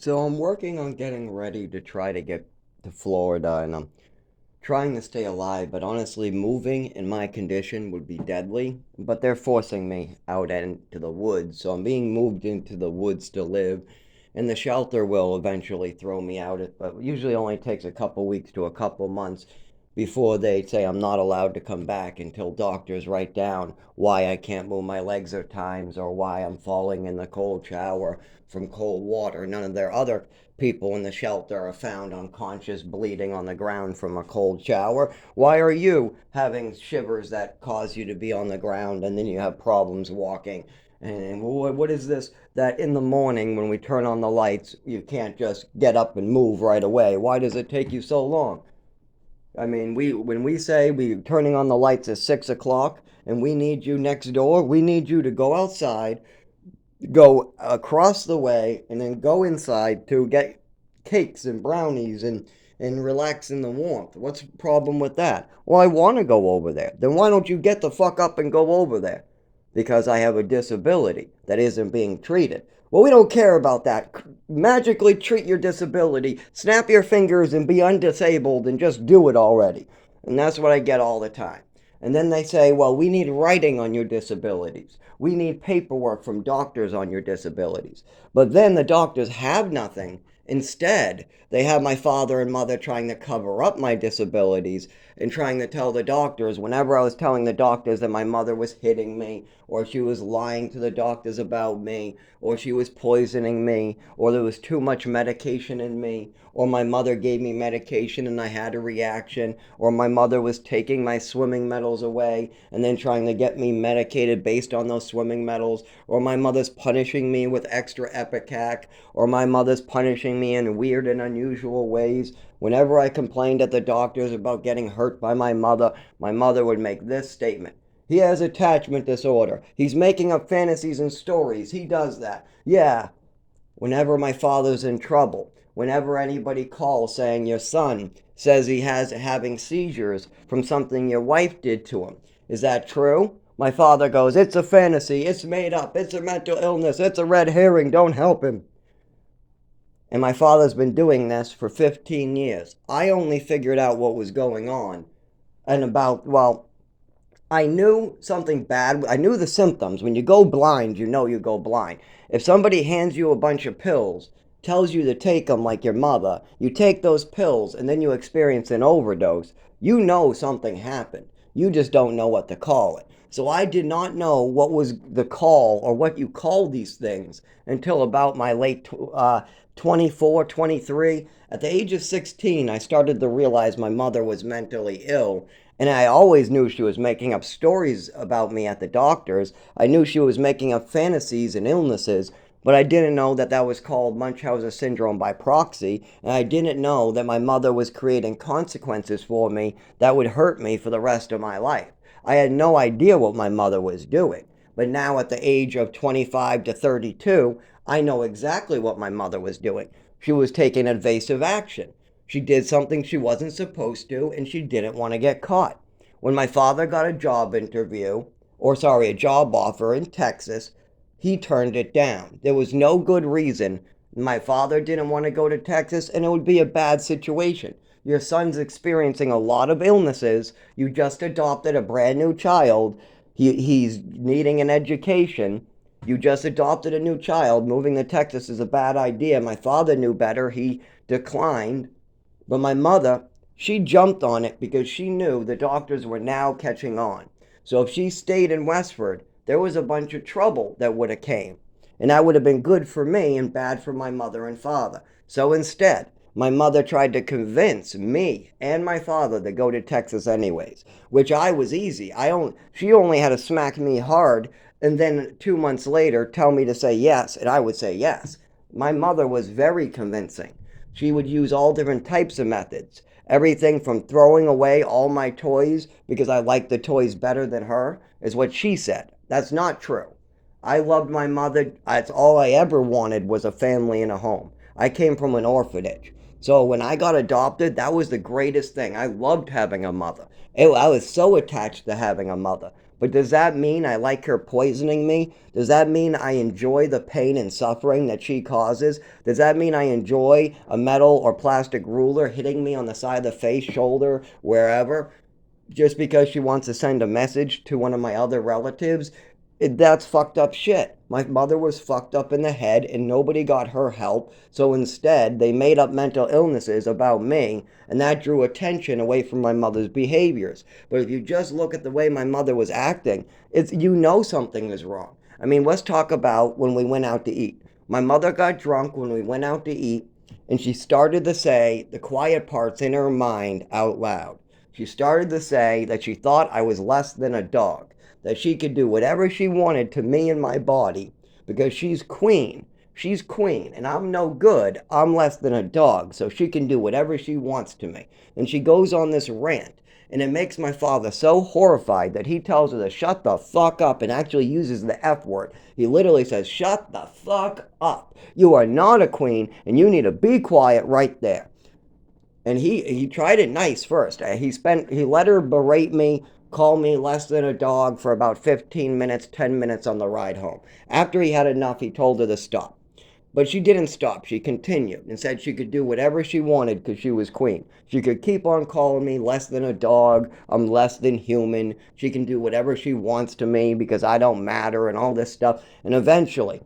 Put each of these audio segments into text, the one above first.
So I'm working on getting ready to try to get to Florida, and I'm trying to stay alive, but honestly, moving in my condition would be deadly. But they're forcing me out into the woods, so I'm being moved into the woods to live, and the shelter will eventually throw me out. But usually only takes a couple weeks to a couple months before they say I'm not allowed to come back until doctors write down why I can't move my legs at times or why I'm falling in the cold shower from cold water. None of their other people in the shelter are found unconscious, bleeding on the ground from a cold shower. Why are you having shivers that cause you to be on the ground and then you have problems walking? And what is this that in the morning when we turn on the lights, you can't just get up and move right away? Why does it take you so long? I mean, we when we say we turning on the lights at 6 o'clock and we need you next door, we need you to go outside, go across the way, and then go inside to get cakes and brownies and relax in the warmth. What's the problem with that? Well, I want to go over there. Then why don't you get the fuck up and go over there? Because I have a disability that isn't being treated. Well, we don't care about that. Magically treat your disability, snap your fingers and be undisabled and just do it already. And that's what I get all the time. And then they say, well, we need writing on your disabilities. We need paperwork from doctors on your disabilities. But then the doctors have nothing. Instead, they have my father and mother trying to cover up my disabilities and trying to tell the doctors, whenever I was telling the doctors that my mother was hitting me, or she was lying to the doctors about me, or she was poisoning me, or there was too much medication in me, or my mother gave me medication and I had a reaction, or my mother was taking my swimming medals away and then trying to get me medicated based on those swimming medals, or my mother's punishing me with extra Epicac, or my mother's punishing me in weird and unusual ways. Whenever I complained at the doctors about getting hurt by my mother would make this statement: he has attachment disorder. He's making up fantasies and stories. He does that. Yeah. Whenever my father's in trouble, whenever anybody calls saying your son says he has having seizures from something your wife did to him, is that true? My father goes, it's a fantasy, it's made up, it's a mental illness, it's a red herring, don't help him. And my father's been doing this for 15 years. I only figured out what was going on and about, well, I knew something bad. I knew the symptoms. When you go blind, you know you go blind. If somebody hands you a bunch of pills, tells you to take them like your mother, you take those pills and then you experience an overdose, you know something happened. You just don't know what to call it. So I did not know what was the call or what you call these things until about my late 24, 23. At the age of 16, I started to realize my mother was mentally ill, and I always knew she was making up stories about me at the doctors. I knew she was making up fantasies and illnesses, but I didn't know that that was called Munchausen syndrome by proxy. And I didn't know that my mother was creating consequences for me that would hurt me for the rest of my life. I had no idea what my mother was doing. But now, at the age of 25 to 32, I know exactly what my mother was doing. She was taking evasive action. She did something she wasn't supposed to, and she didn't want to get caught. When my father got a job interview, or sorry, a job offer in Texas, he turned it down. There was no good reason. My father didn't want to go to Texas, and it would be a bad situation. Your son's experiencing a lot of illnesses. You just adopted a brand new child. He's needing an education. You just adopted a new child. Moving to Texas is a bad idea. My father knew better. He declined. But my mother, she jumped on it because she knew the doctors were now catching on. So if she stayed in Westford, there was a bunch of trouble that would have came. And that would have been good for me and bad for my mother and father. So instead, my mother tried to convince me and my father to go to Texas anyways, which I was easy. She only had to smack me hard and then 2 months later tell me to say yes, and I would say yes. My mother was very convincing. She would use all different types of methods. Everything from throwing away all my toys because I liked the toys better than her, is what she said. That's not true. I loved my mother. That's all I ever wanted was a family and a home. I came from an orphanage. So when I got adopted, that was the greatest thing. I loved having a mother. I was so attached to having a mother. But does that mean I like her poisoning me? Does that mean I enjoy the pain and suffering that she causes? Does that mean I enjoy a metal or plastic ruler hitting me on the side of the face, shoulder, wherever, just because she wants to send a message to one of my other relatives? That's fucked up shit. My mother was fucked up in the head and nobody got her help. So instead, they made up mental illnesses about me, and that drew attention away from my mother's behaviors. But if you just look at the way my mother was acting, something is wrong. I mean, let's talk about when we went out to eat. My mother got drunk when we went out to eat, and she started to say the quiet parts in her mind out loud. She started to say that she thought I was less than a dog, that she could do whatever she wanted to me and my body because she's queen. She's queen, and I'm no good. I'm less than a dog, so she can do whatever she wants to me. And she goes on this rant, and it makes my father so horrified that he tells her to shut the fuck up and actually uses the F word. He literally says, "Shut the fuck up. You are not a queen, and you need to be quiet right there." And he tried it nice first. He let her berate me, call me less than a dog for about 15 minutes, 10 minutes on the ride home. After he had enough, he told her to stop. But she didn't stop. She continued and said she could do whatever she wanted because she was queen. She could keep on calling me less than a dog. I'm less than human. She can do whatever she wants to me because I don't matter and all this stuff. And eventually,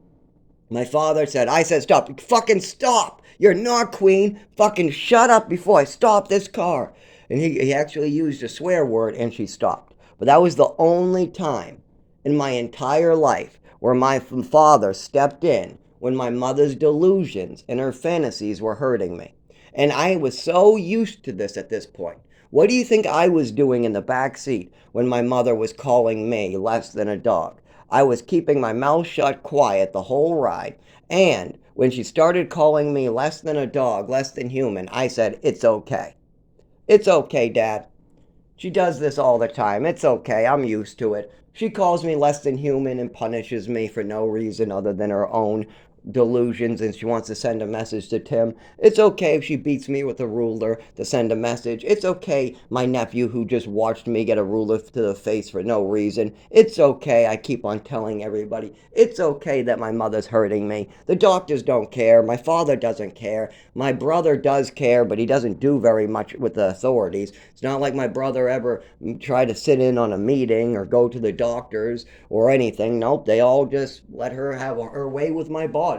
my father said, I said, "Stop. Fucking stop. You're not queen. Fucking shut up before I stop this car." And he actually used a swear word and she stopped. But that was the only time in my entire life where my father stepped in when my mother's delusions and her fantasies were hurting me. And I was so used to this at this point. What do you think I was doing in the back seat when my mother was calling me less than a dog? I was keeping my mouth shut quiet the whole ride. And when she started calling me less than a dog, less than human, I said, "It's okay. It's okay, Dad. She does this all the time. It's okay. I'm used to it. She calls me less than human and punishes me for no reason other than her own delusions, and she wants to send a message to Tim. It's okay if she beats me with a ruler to send a message. It's okay, my nephew who just watched me get a ruler to the face for no reason. It's okay, I keep on telling everybody. It's okay that my mother's hurting me. The doctors don't care. My father doesn't care. My brother does care, but he doesn't do very much with the authorities. It's not like my brother ever tried to sit in on a meeting or go to the doctors or anything. Nope, they all just let her have her way with my body.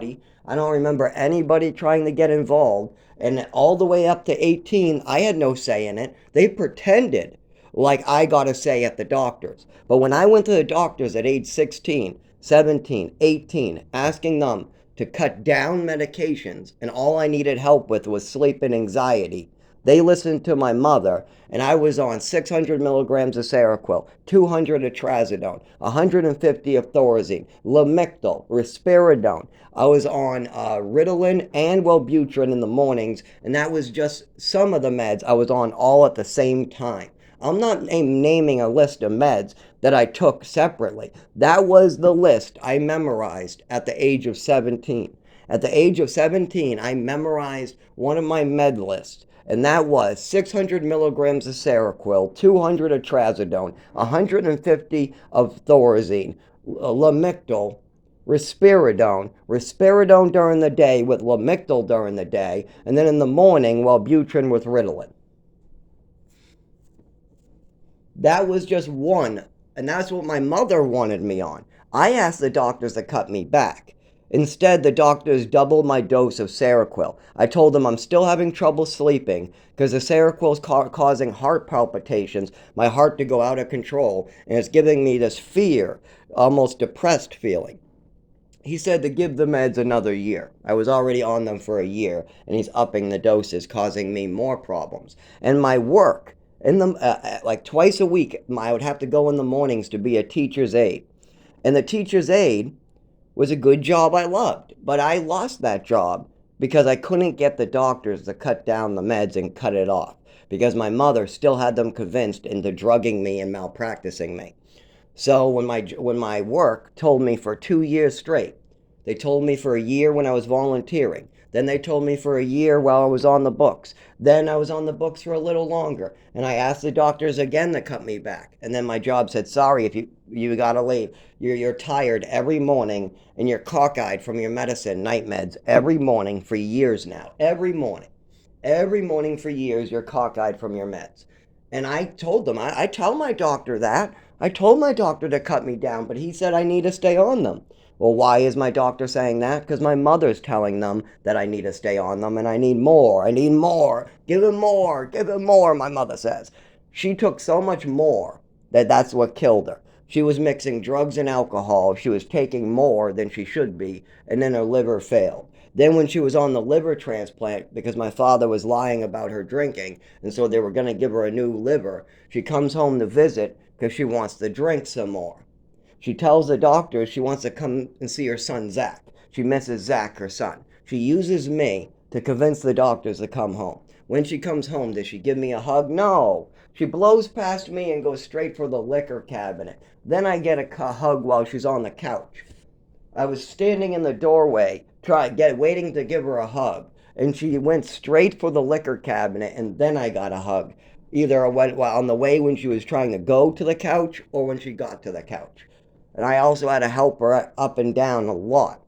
I don't remember anybody trying to get involved. And all the way up to 18, I had no say in it. They pretended like I got a say at the doctors. But when I went to the doctors at age 16, 17, 18, asking them to cut down medications, and all I needed help with was sleep and anxiety, they listened to my mother, and I was on 600 milligrams of Seroquel, 200 of Trazodone, 150 of Thorazine, Lamictal, Risperidone. I was on Ritalin and Wellbutrin in the mornings, and that was just some of the meds I was on all at the same time. I'm not naming a list of meds that I took separately. That was the list I memorized at the age of 17. At the age of 17, I memorized one of my med lists, and that was 600 milligrams of Seroquel, 200 of Trazodone, 150 of Thorazine, Lamictal, Risperidone during the day with Lamictal during the day, and then in the morning, Wellbutrin with Ritalin. That was just one, and that's what my mother wanted me on. I asked the doctors to cut me back. Instead, the doctors doubled my dose of Seroquel. I told them I'm still having trouble sleeping because the Seroquel is causing heart palpitations, my heart to go out of control, and it's giving me this fear, almost depressed feeling. He said to give the meds another year. I was already on them for a year, and he's upping the doses, causing me more problems. And my work, like twice a week, I would have to go in the mornings to be a teacher's aide. And the teacher's aide was a good job I loved, but I lost that job because I couldn't get the doctors to cut down the meds and cut it off because my mother still had them convinced into drugging me and malpracticing me. So when my work told me for 2 years straight They told me for a year when I was volunteering. Then they told me for a year while I was on the books. Then I was on the books for a little longer. And I asked the doctors again to cut me back. And then my job said, sorry, if you gotta leave. You're tired every morning and you're cockeyed from your medicine, night meds, every morning for years now. Every morning. Every morning for years, you're cockeyed from your meds. And I told them, I tell my doctor that. I told my doctor to cut me down, but he said I need to stay on them. Well, why is my doctor saying that? Because my mother's telling them that I need to stay on them and I need more. I need more. Give him more. Give him more, my mother says. She took so much more that that's what killed her. She was mixing drugs and alcohol. She was taking more than she should be, and then her liver failed. Then when she was on the liver transplant, because my father was lying about her drinking, and so they were going to give her a new liver, she comes home to visit because she wants to drink some more. She tells the doctor she wants to come and see her son, Zach. She misses Zach, her son. She uses me to convince the doctors to come home. When she comes home, does she give me a hug? No. She blows past me and goes straight for the liquor cabinet. Then I get a hug while she's on the couch. I was standing in the doorway, waiting to give her a hug, and she went straight for the liquor cabinet, and then I got a hug. Either on the way when she was trying to go to the couch or when she got to the couch. And I also had to help her up and down a lot.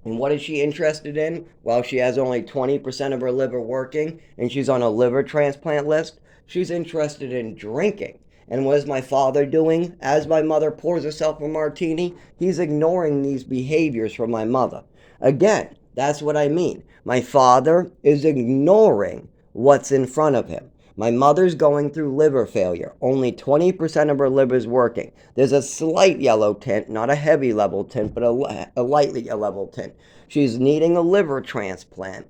And what is she interested in? Well, she has only 20% of her liver working and she's on a liver transplant list. She's interested in drinking. And what is my father doing? As my mother pours herself a martini, he's ignoring these behaviors from my mother. Again, that's what I mean. My father is ignoring what's in front of him. My mother's going through liver failure. Only 20% of her liver's working. There's a slight yellow tint, not a heavy level tint, but a lightly level tint. She's needing a liver transplant.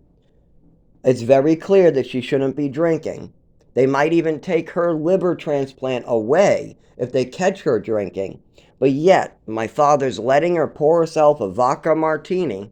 It's very clear that she shouldn't be drinking. They might even take her liver transplant away if they catch her drinking. But yet, my father's letting her pour herself a vodka martini,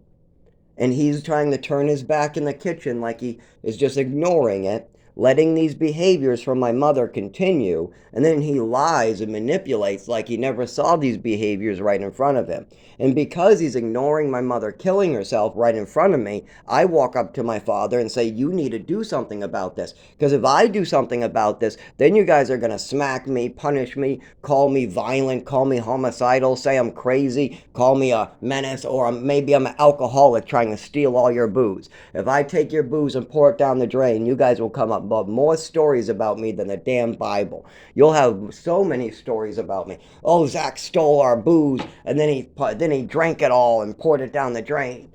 and he's trying to turn his back in the kitchen like he is just ignoring it, letting these behaviors from my mother continue, and then he lies and manipulates like he never saw these behaviors right in front of him. And because he's ignoring my mother killing herself right in front of me, I walk up to my father and say, you need to do something about this. Because if I do something about this, then you guys are going to smack me, punish me, call me violent, call me homicidal, say I'm crazy, call me a menace, or maybe I'm an alcoholic trying to steal all your booze. If I take your booze and pour it down the drain, you guys will come up with more stories about me than the damn Bible. You'll have so many stories about me. Oh, Zach stole our booze, and then he drank it all and poured it down the drain.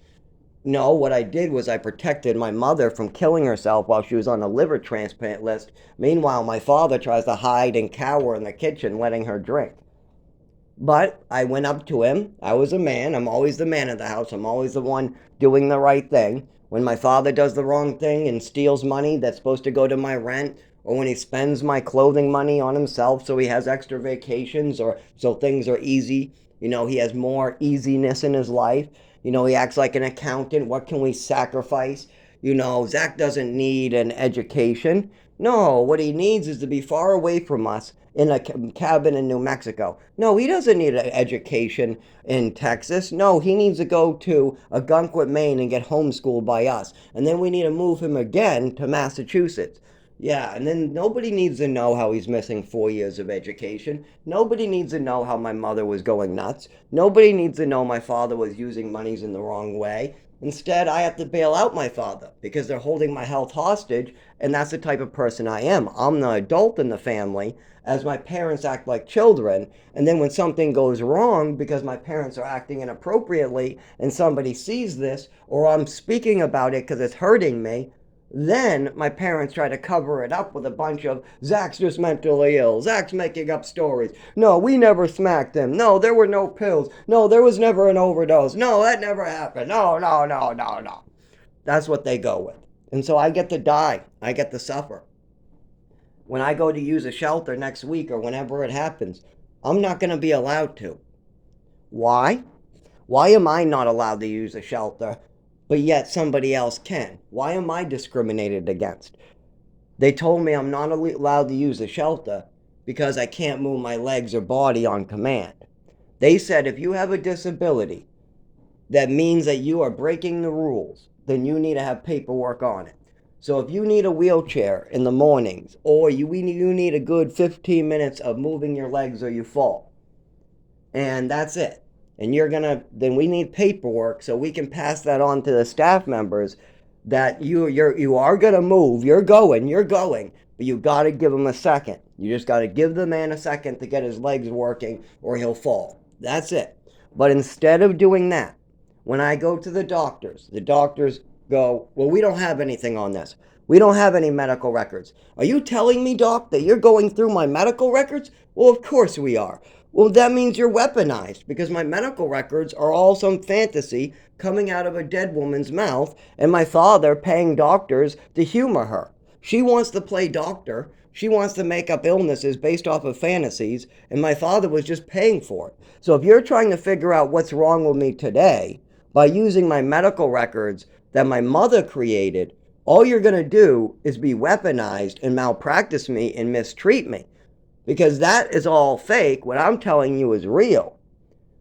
No, what I did was I protected my mother from killing herself while she was on a liver transplant list. Meanwhile, my father tries to hide and cower in the kitchen, letting her drink. But I went up to him. I was a man. I'm always the man of the house. I'm always the one doing the right thing. When my father does the wrong thing and steals money that's supposed to go to my rent, or when he spends my clothing money on himself so he has extra vacations or so things are easy, he has more easiness in his life. He acts like an accountant. What can we sacrifice? Zach doesn't need an education. No, what he needs is to be far away from us in a cabin in New Mexico. No, he doesn't need an education in Texas. No, he needs to go to Algonquin, Maine and get homeschooled by us. And then we need to move him again to Massachusetts. Yeah, and then nobody needs to know how he's missing 4 years of education. Nobody needs to know how my mother was going nuts. Nobody needs to know my father was using monies in the wrong way. Instead, I have to bail out my father because they're holding my health hostage, and that's the type of person I am. I'm the adult in the family, as my parents act like children, and then when something goes wrong because my parents are acting inappropriately and somebody sees this, or I'm speaking about it because it's hurting me, then my parents try to cover it up with a bunch of, Zach's just mentally ill. Zach's making up stories. No, we never smacked him. No, there were no pills. No, there was never an overdose. No, that never happened. No, no, no, no, no. That's what they go with. And so I get to die. I get to suffer. When I go to use a shelter next week or whenever it happens, I'm not going to be allowed to. Why? Why am I not allowed to use a shelter, but yet somebody else can? Why am I discriminated against? They told me I'm not allowed to use a shelter because I can't move my legs or body on command. They said if you have a disability that means that you are breaking the rules, then you need to have paperwork on it. So if you need a wheelchair in the mornings, or you need a good 15 minutes of moving your legs or you fall, and that's it. And then we need paperwork so we can pass that on to the staff members that you are gonna move, you're going, but you gotta give him a second. You just gotta give the man a second to get his legs working or he'll fall. That's it. But instead of doing that, when I go to the doctors go, well, we don't have anything on this. We don't have any medical records. Are you telling me, doc, that you're going through my medical records? Well, of course we are. Well, that means you're weaponized because my medical records are all some fantasy coming out of a dead woman's mouth and my father paying doctors to humor her. She wants to play doctor. She wants to make up illnesses based off of fantasies, and my father was just paying for it. So if you're trying to figure out what's wrong with me today by using my medical records that my mother created, all you're going to do is be weaponized and malpractice me and mistreat me. Because that is all fake. What I'm telling you is real.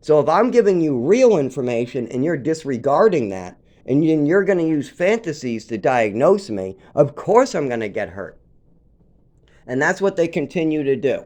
So if I'm giving you real information and you're disregarding that, and you're going to use fantasies to diagnose me, of course I'm going to get hurt. And that's what they continue to do.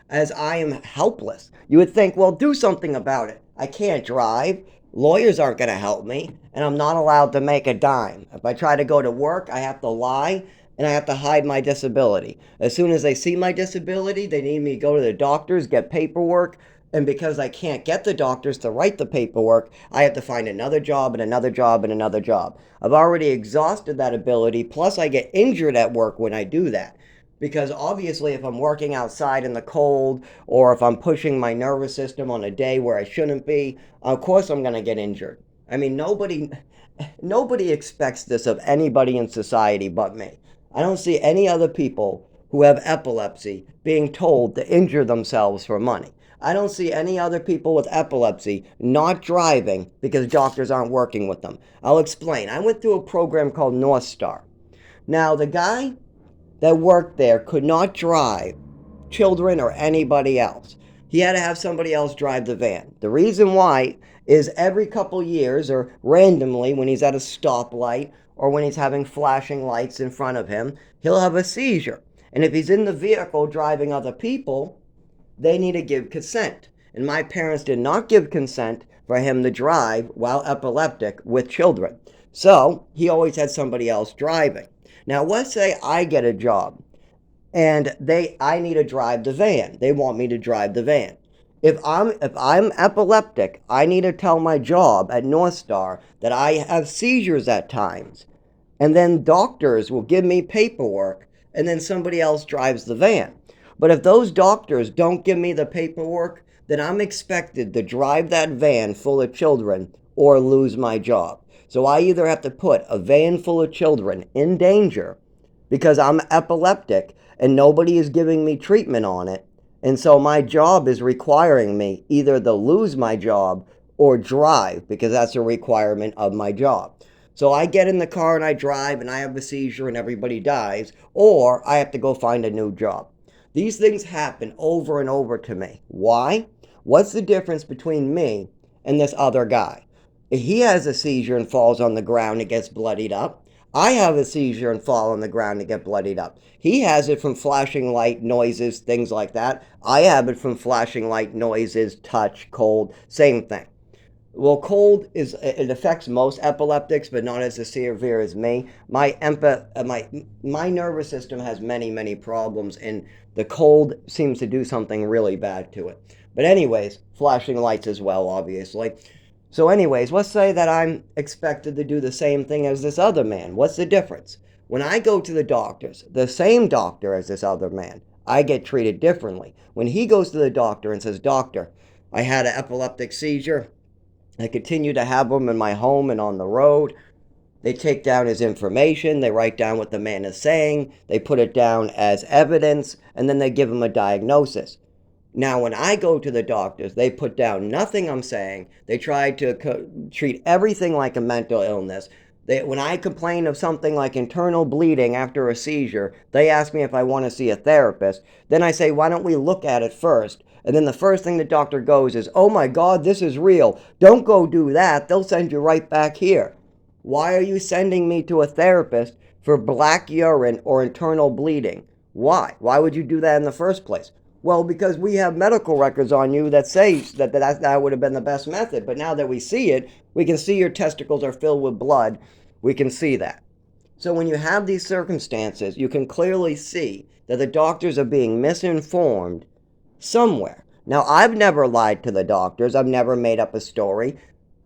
As I am helpless. You would think, well, do something about it. I can't drive. Lawyers aren't going to help me. And I'm not allowed to make a dime. If I try to go to work, I have to lie and I have to hide my disability. As soon as they see my disability, they need me to go to the doctors, get paperwork. And because I can't get the doctors to write the paperwork, I have to find another job and another job and another job. I've already exhausted that ability. Plus, I get injured at work when I do that. Because obviously, if I'm working outside in the cold or if I'm pushing my nervous system on a day where I shouldn't be, of course I'm going to get injured. I mean, nobody expects this of anybody in society but me. I don't see any other people who have epilepsy being told to injure themselves for money. I don't see any other people with epilepsy not driving because doctors aren't working with them. I'll explain. I went through a program called North Star. Now, the guy that worked there could not drive children or anybody else. He had to have somebody else drive the van. The reason why is every couple years or randomly when he's at a stoplight or when he's having flashing lights in front of him, he'll have a seizure. And if he's in the vehicle driving other people, they need to give consent. And my parents did not give consent for him to drive while epileptic with children. So he always had somebody else driving. Now, let's say I get a job and I need to drive the van. They want me to drive the van. If I'm epileptic, I need to tell my job at North Star that I have seizures at times. And then doctors will give me paperwork and then somebody else drives the van. But if those doctors don't give me the paperwork, then I'm expected to drive that van full of children or lose my job. So I either have to put a van full of children in danger because I'm epileptic and nobody is giving me treatment on it. And so my job is requiring me either to lose my job or drive because that's a requirement of my job. So I get in the car and I drive and I have a seizure and everybody dies, or I have to go find a new job. These things happen over and over to me. Why? What's the difference between me and this other guy? If he has a seizure and falls on the ground and gets bloodied up, I have a seizure and fall on the ground and get bloodied up. He has it from flashing light, noises, things like that. I have it from flashing light, noises, touch, cold, same thing. Well, cold it affects most epileptics, but not as severe as me. My nervous system has many problems, and the cold seems to do something really bad to it. But anyways, flashing lights as well, obviously. So anyways, let's say that I'm expected to do the same thing as this other man. What's the difference? When I go to the doctors, the same doctor as this other man, I get treated differently. When he goes to the doctor and says, "Doctor, I had an epileptic seizure. I continue to have them in my home and on the road." They take down his information, they write down what the man is saying, they put it down as evidence, and then they give him a diagnosis. Now, when I go to the doctors, they put down nothing I'm saying. They try to treat everything like a mental illness. When I complain of something like internal bleeding after a seizure, they ask me if I want to see a therapist. Then I say, why don't we look at it first? And then the first thing the doctor goes is, oh my God, this is real. Don't go do that. They'll send you right back here. Why are you sending me to a therapist for black urine or internal bleeding? Why? Why would you do that in the first place? Well, because we have medical records on you that say that would have been the best method. But now that we see it, we can see your testicles are filled with blood. We can see that. So when you have these circumstances, you can clearly see that the doctors are being misinformed somewhere. Now, I've never lied to the doctors. I've never made up a story.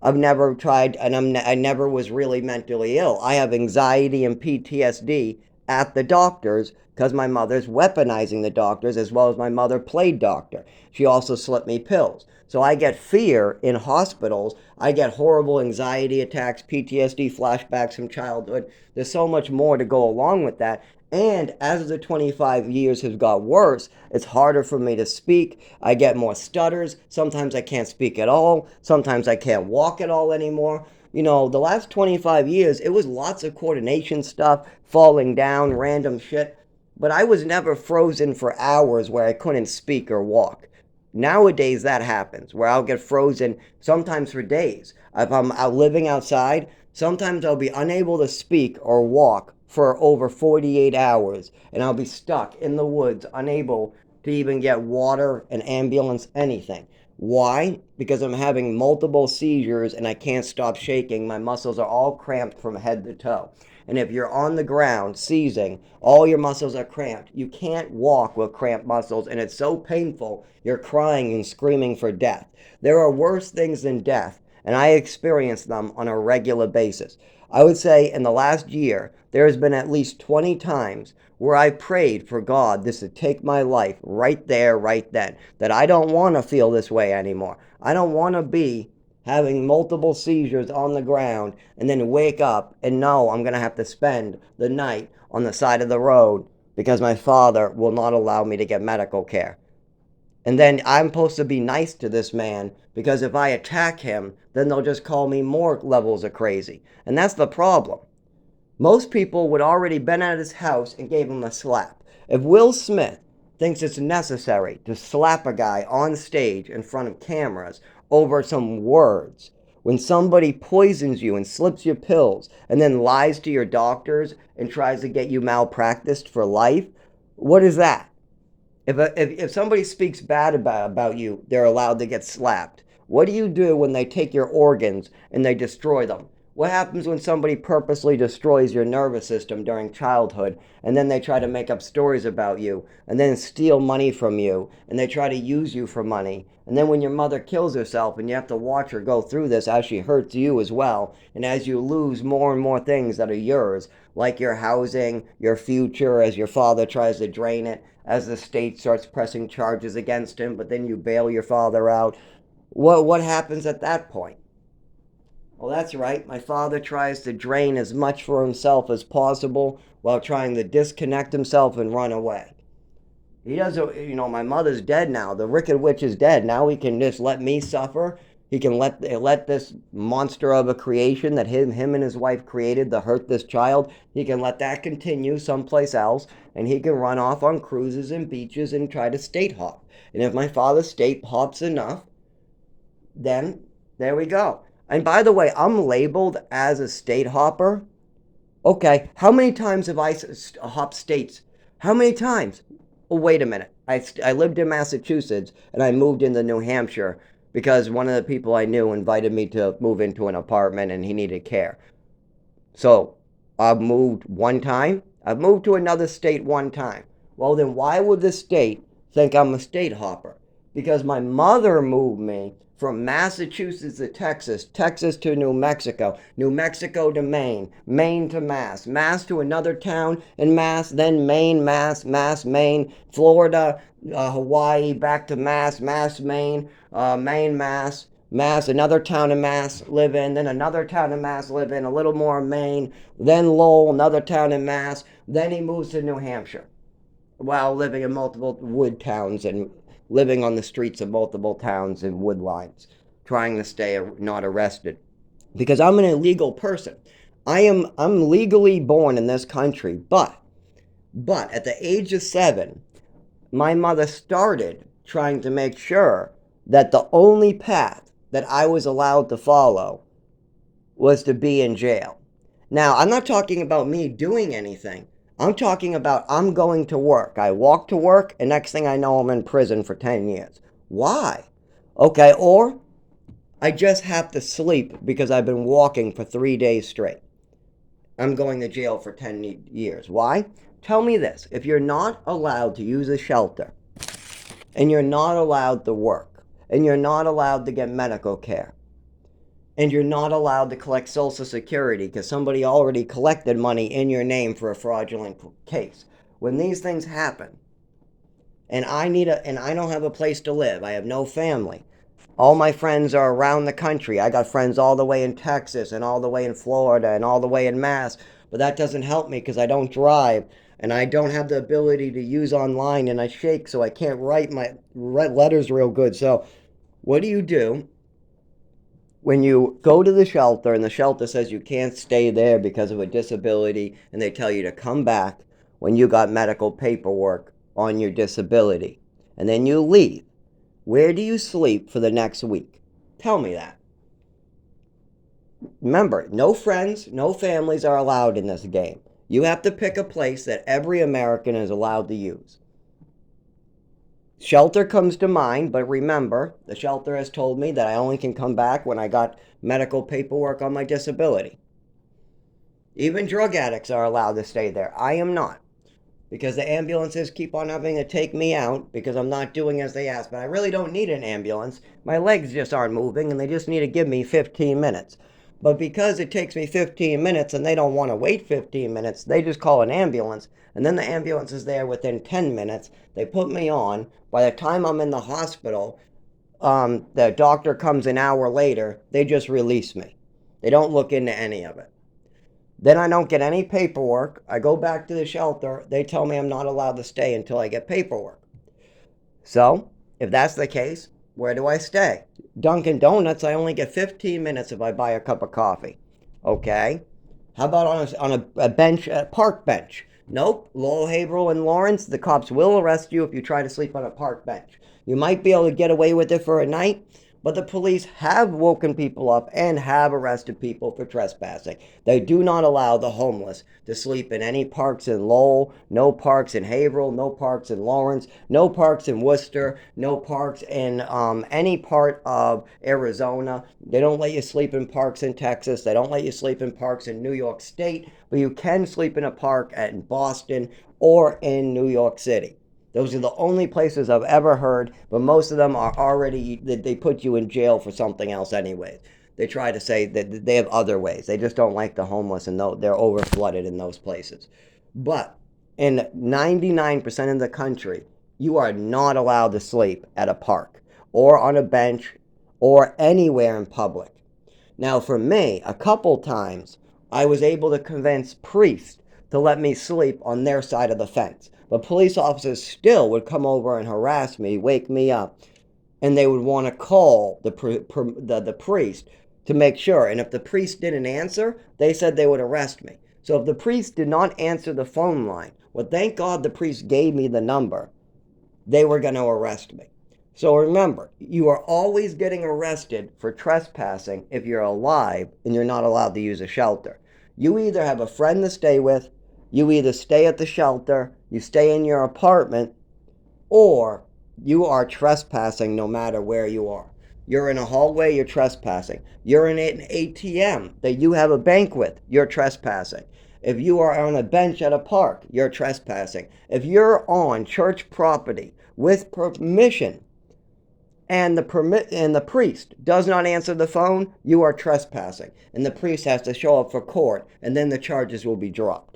I've never tried, and I never was really mentally ill. I have anxiety and PTSD at the doctors because my mother's weaponizing the doctors as well as my mother played doctor. She also slipped me pills. So I get fear in hospitals. I get horrible anxiety attacks, PTSD flashbacks from childhood. There's so much more to go along with that. And as the 25 years has got worse, it's harder for me to speak. I get more stutters. Sometimes I can't speak at all. Sometimes I can't walk at all anymore. You know, the last 25 years, it was lots of coordination stuff, falling down, random shit. But I was never frozen for hours where I couldn't speak or walk. Nowadays, that happens where I'll get frozen sometimes for days. If I'm out living outside, sometimes I'll be unable to speak or walk for over 48 hours, and I'll be stuck in the woods, unable to even get water, an ambulance, anything. Why? Because I'm having multiple seizures and I can't stop shaking. My muscles are all cramped from head to toe. And if you're on the ground seizing, all your muscles are cramped. You can't walk with cramped muscles, and it's so painful, you're crying and screaming for death. There are worse things than death, and I experience them on a regular basis. I would say in the last year, there has been at least 20 times where I prayed for God this to take my life right there, right then. That I don't want to feel this way anymore. I don't want to be having multiple seizures on the ground and then wake up and know I'm going to have to spend the night on the side of the road because my father will not allow me to get medical care. And then I'm supposed to be nice to this man because if I attack him, then they'll just call me more levels of crazy. And that's the problem. Most people would already been at his house and gave him a slap. If Will Smith thinks it's necessary to slap a guy on stage in front of cameras over some words, when somebody poisons you and slips you pills and then lies to your doctors and tries to get you malpracticed for life, what is that? If somebody speaks bad about you, they're allowed to get slapped. What do you do when they take your organs and they destroy them? What happens when somebody purposely destroys your nervous system during childhood and then they try to make up stories about you and then steal money from you and they try to use you for money? And then when your mother kills herself and you have to watch her go through this as she hurts you as well, and as you lose more and more things that are yours, like your housing, your future, as your father tries to drain it, as the state starts pressing charges against him, but then you bail your father out. What happens at that point? Well, that's right. My father tries to drain as much for himself as possible while trying to disconnect himself and run away. He doesn't, my mother's dead now. The Wicked Witch is dead. Now he can just let me suffer. He can let this monster of a creation that him and his wife created to hurt this child. He can let that continue someplace else, and he can run off on cruises and beaches and try to state hop. And if my father state hops enough, then there we go. And by the way, I'm labeled as a state hopper. Okay, how many times have I hopped states? How many times? Oh, wait a minute. I lived in Massachusetts and I moved into New Hampshire because one of the people I knew invited me to move into an apartment and he needed care. So I've moved one time. I've moved to another state one time. Well, then why would the state think I'm a state hopper? Because my mother moved me from Massachusetts to Texas, Texas to New Mexico, New Mexico to Maine, Maine to Mass, Mass to another town in Mass, then Maine, Mass, Mass, Maine, Florida, Hawaii, back to Mass, Mass, Maine, Maine, Mass, Mass, another town in Mass, live in, then another town in Mass, live in, a little more Maine, then Lowell, another town in Mass, then he moves to New Hampshire while living in multiple wood towns and living on the streets of multiple towns and wood lines, trying to stay not arrested. Because I'm an illegal person. I'm legally born in this country, but at the age of 7, my mother started trying to make sure that the only path that I was allowed to follow was to be in jail. Now, I'm not talking about me doing anything. I'm talking about I'm going to work. I walk to work, and next thing I know, I'm in prison for 10 years. Why? Okay, or I just have to sleep because I've been walking for 3 days straight. I'm going to jail for 10 years. Why? Tell me this. If you're not allowed to use a shelter, and you're not allowed to work, and you're not allowed to get medical care, and you're not allowed to collect Social Security because somebody already collected money in your name for a fraudulent case. When these things happen, and I don't have a place to live, I have no family. All my friends are around the country. I got friends all the way in Texas and all the way in Florida and all the way in Mass, but that doesn't help me because I don't drive and I don't have the ability to use online and I shake so I can't write my letters real good. So, what do you do when you go to the shelter and the shelter says you can't stay there because of a disability and they tell you to come back when you got medical paperwork on your disability and then you leave? Where do you sleep for the next week? Tell me that. Remember, no friends, no families are allowed in this game. You have to pick a place that every American is allowed to use. Shelter comes to mind, but remember, the shelter has told me that I only can come back when I got medical paperwork on my disability. Even drug addicts are allowed to stay there. I am not, because the ambulances keep on having to take me out because I'm not doing as they ask. But I really don't need an ambulance. My legs just aren't moving, and they just need to give me 15 minutes. But because it takes me 15 minutes and they don't want to wait 15 minutes, they just call an ambulance. And then the ambulance is there within 10 minutes. They put me on. By the time I'm in the hospital, the doctor comes an hour later. They just release me. They don't look into any of it. Then I don't get any paperwork. I go back to the shelter. They tell me I'm not allowed to stay until I get paperwork. So, if that's the case, where do I stay? Dunkin' Donuts, I only get 15 minutes if I buy a cup of coffee. Okay. How about on a bench, a park bench? Nope. Lowell, Haverhill, and Lawrence, the cops will arrest you if you try to sleep on a park bench. You might be able to get away with it for a night, but the police have woken people up and have arrested people for trespassing. They do not allow the homeless to sleep in any parks in Lowell, no parks in Haverhill, no parks in Lawrence, no parks in Worcester, no parks in any part of Arizona. They don't let you sleep in parks in Texas. They don't let you sleep in parks in New York State, but you can sleep in a park in Boston or in New York City. Those are the only places I've ever heard, but most of them are already, they put you in jail for something else anyways. They try to say that they have other ways. They just don't like the homeless and they're over flooded in those places. But in 99% of the country, you are not allowed to sleep at a park or on a bench or anywhere in public. Now, for me, a couple times, I was able to convince priests to let me sleep on their side of the fence. But police officers still would come over and harass me, wake me up, and they would want to call the priest to make sure. And if the priest didn't answer, they said they would arrest me. So if the priest did not answer the phone line, well, thank God the priest gave me the number, they were going to arrest me. So remember, you are always getting arrested for trespassing if you're alive and you're not allowed to use a shelter. You either have a friend to stay with, you either stay at the shelter, you stay in your apartment, or you are trespassing no matter where you are. You're in a hallway, you're trespassing. You're in an ATM that you have a bank with, you're trespassing. If you are on a bench at a park, you're trespassing. If you're on church property with permission and the priest does not answer the phone, you are trespassing. And the priest has to show up for court, and then the charges will be dropped.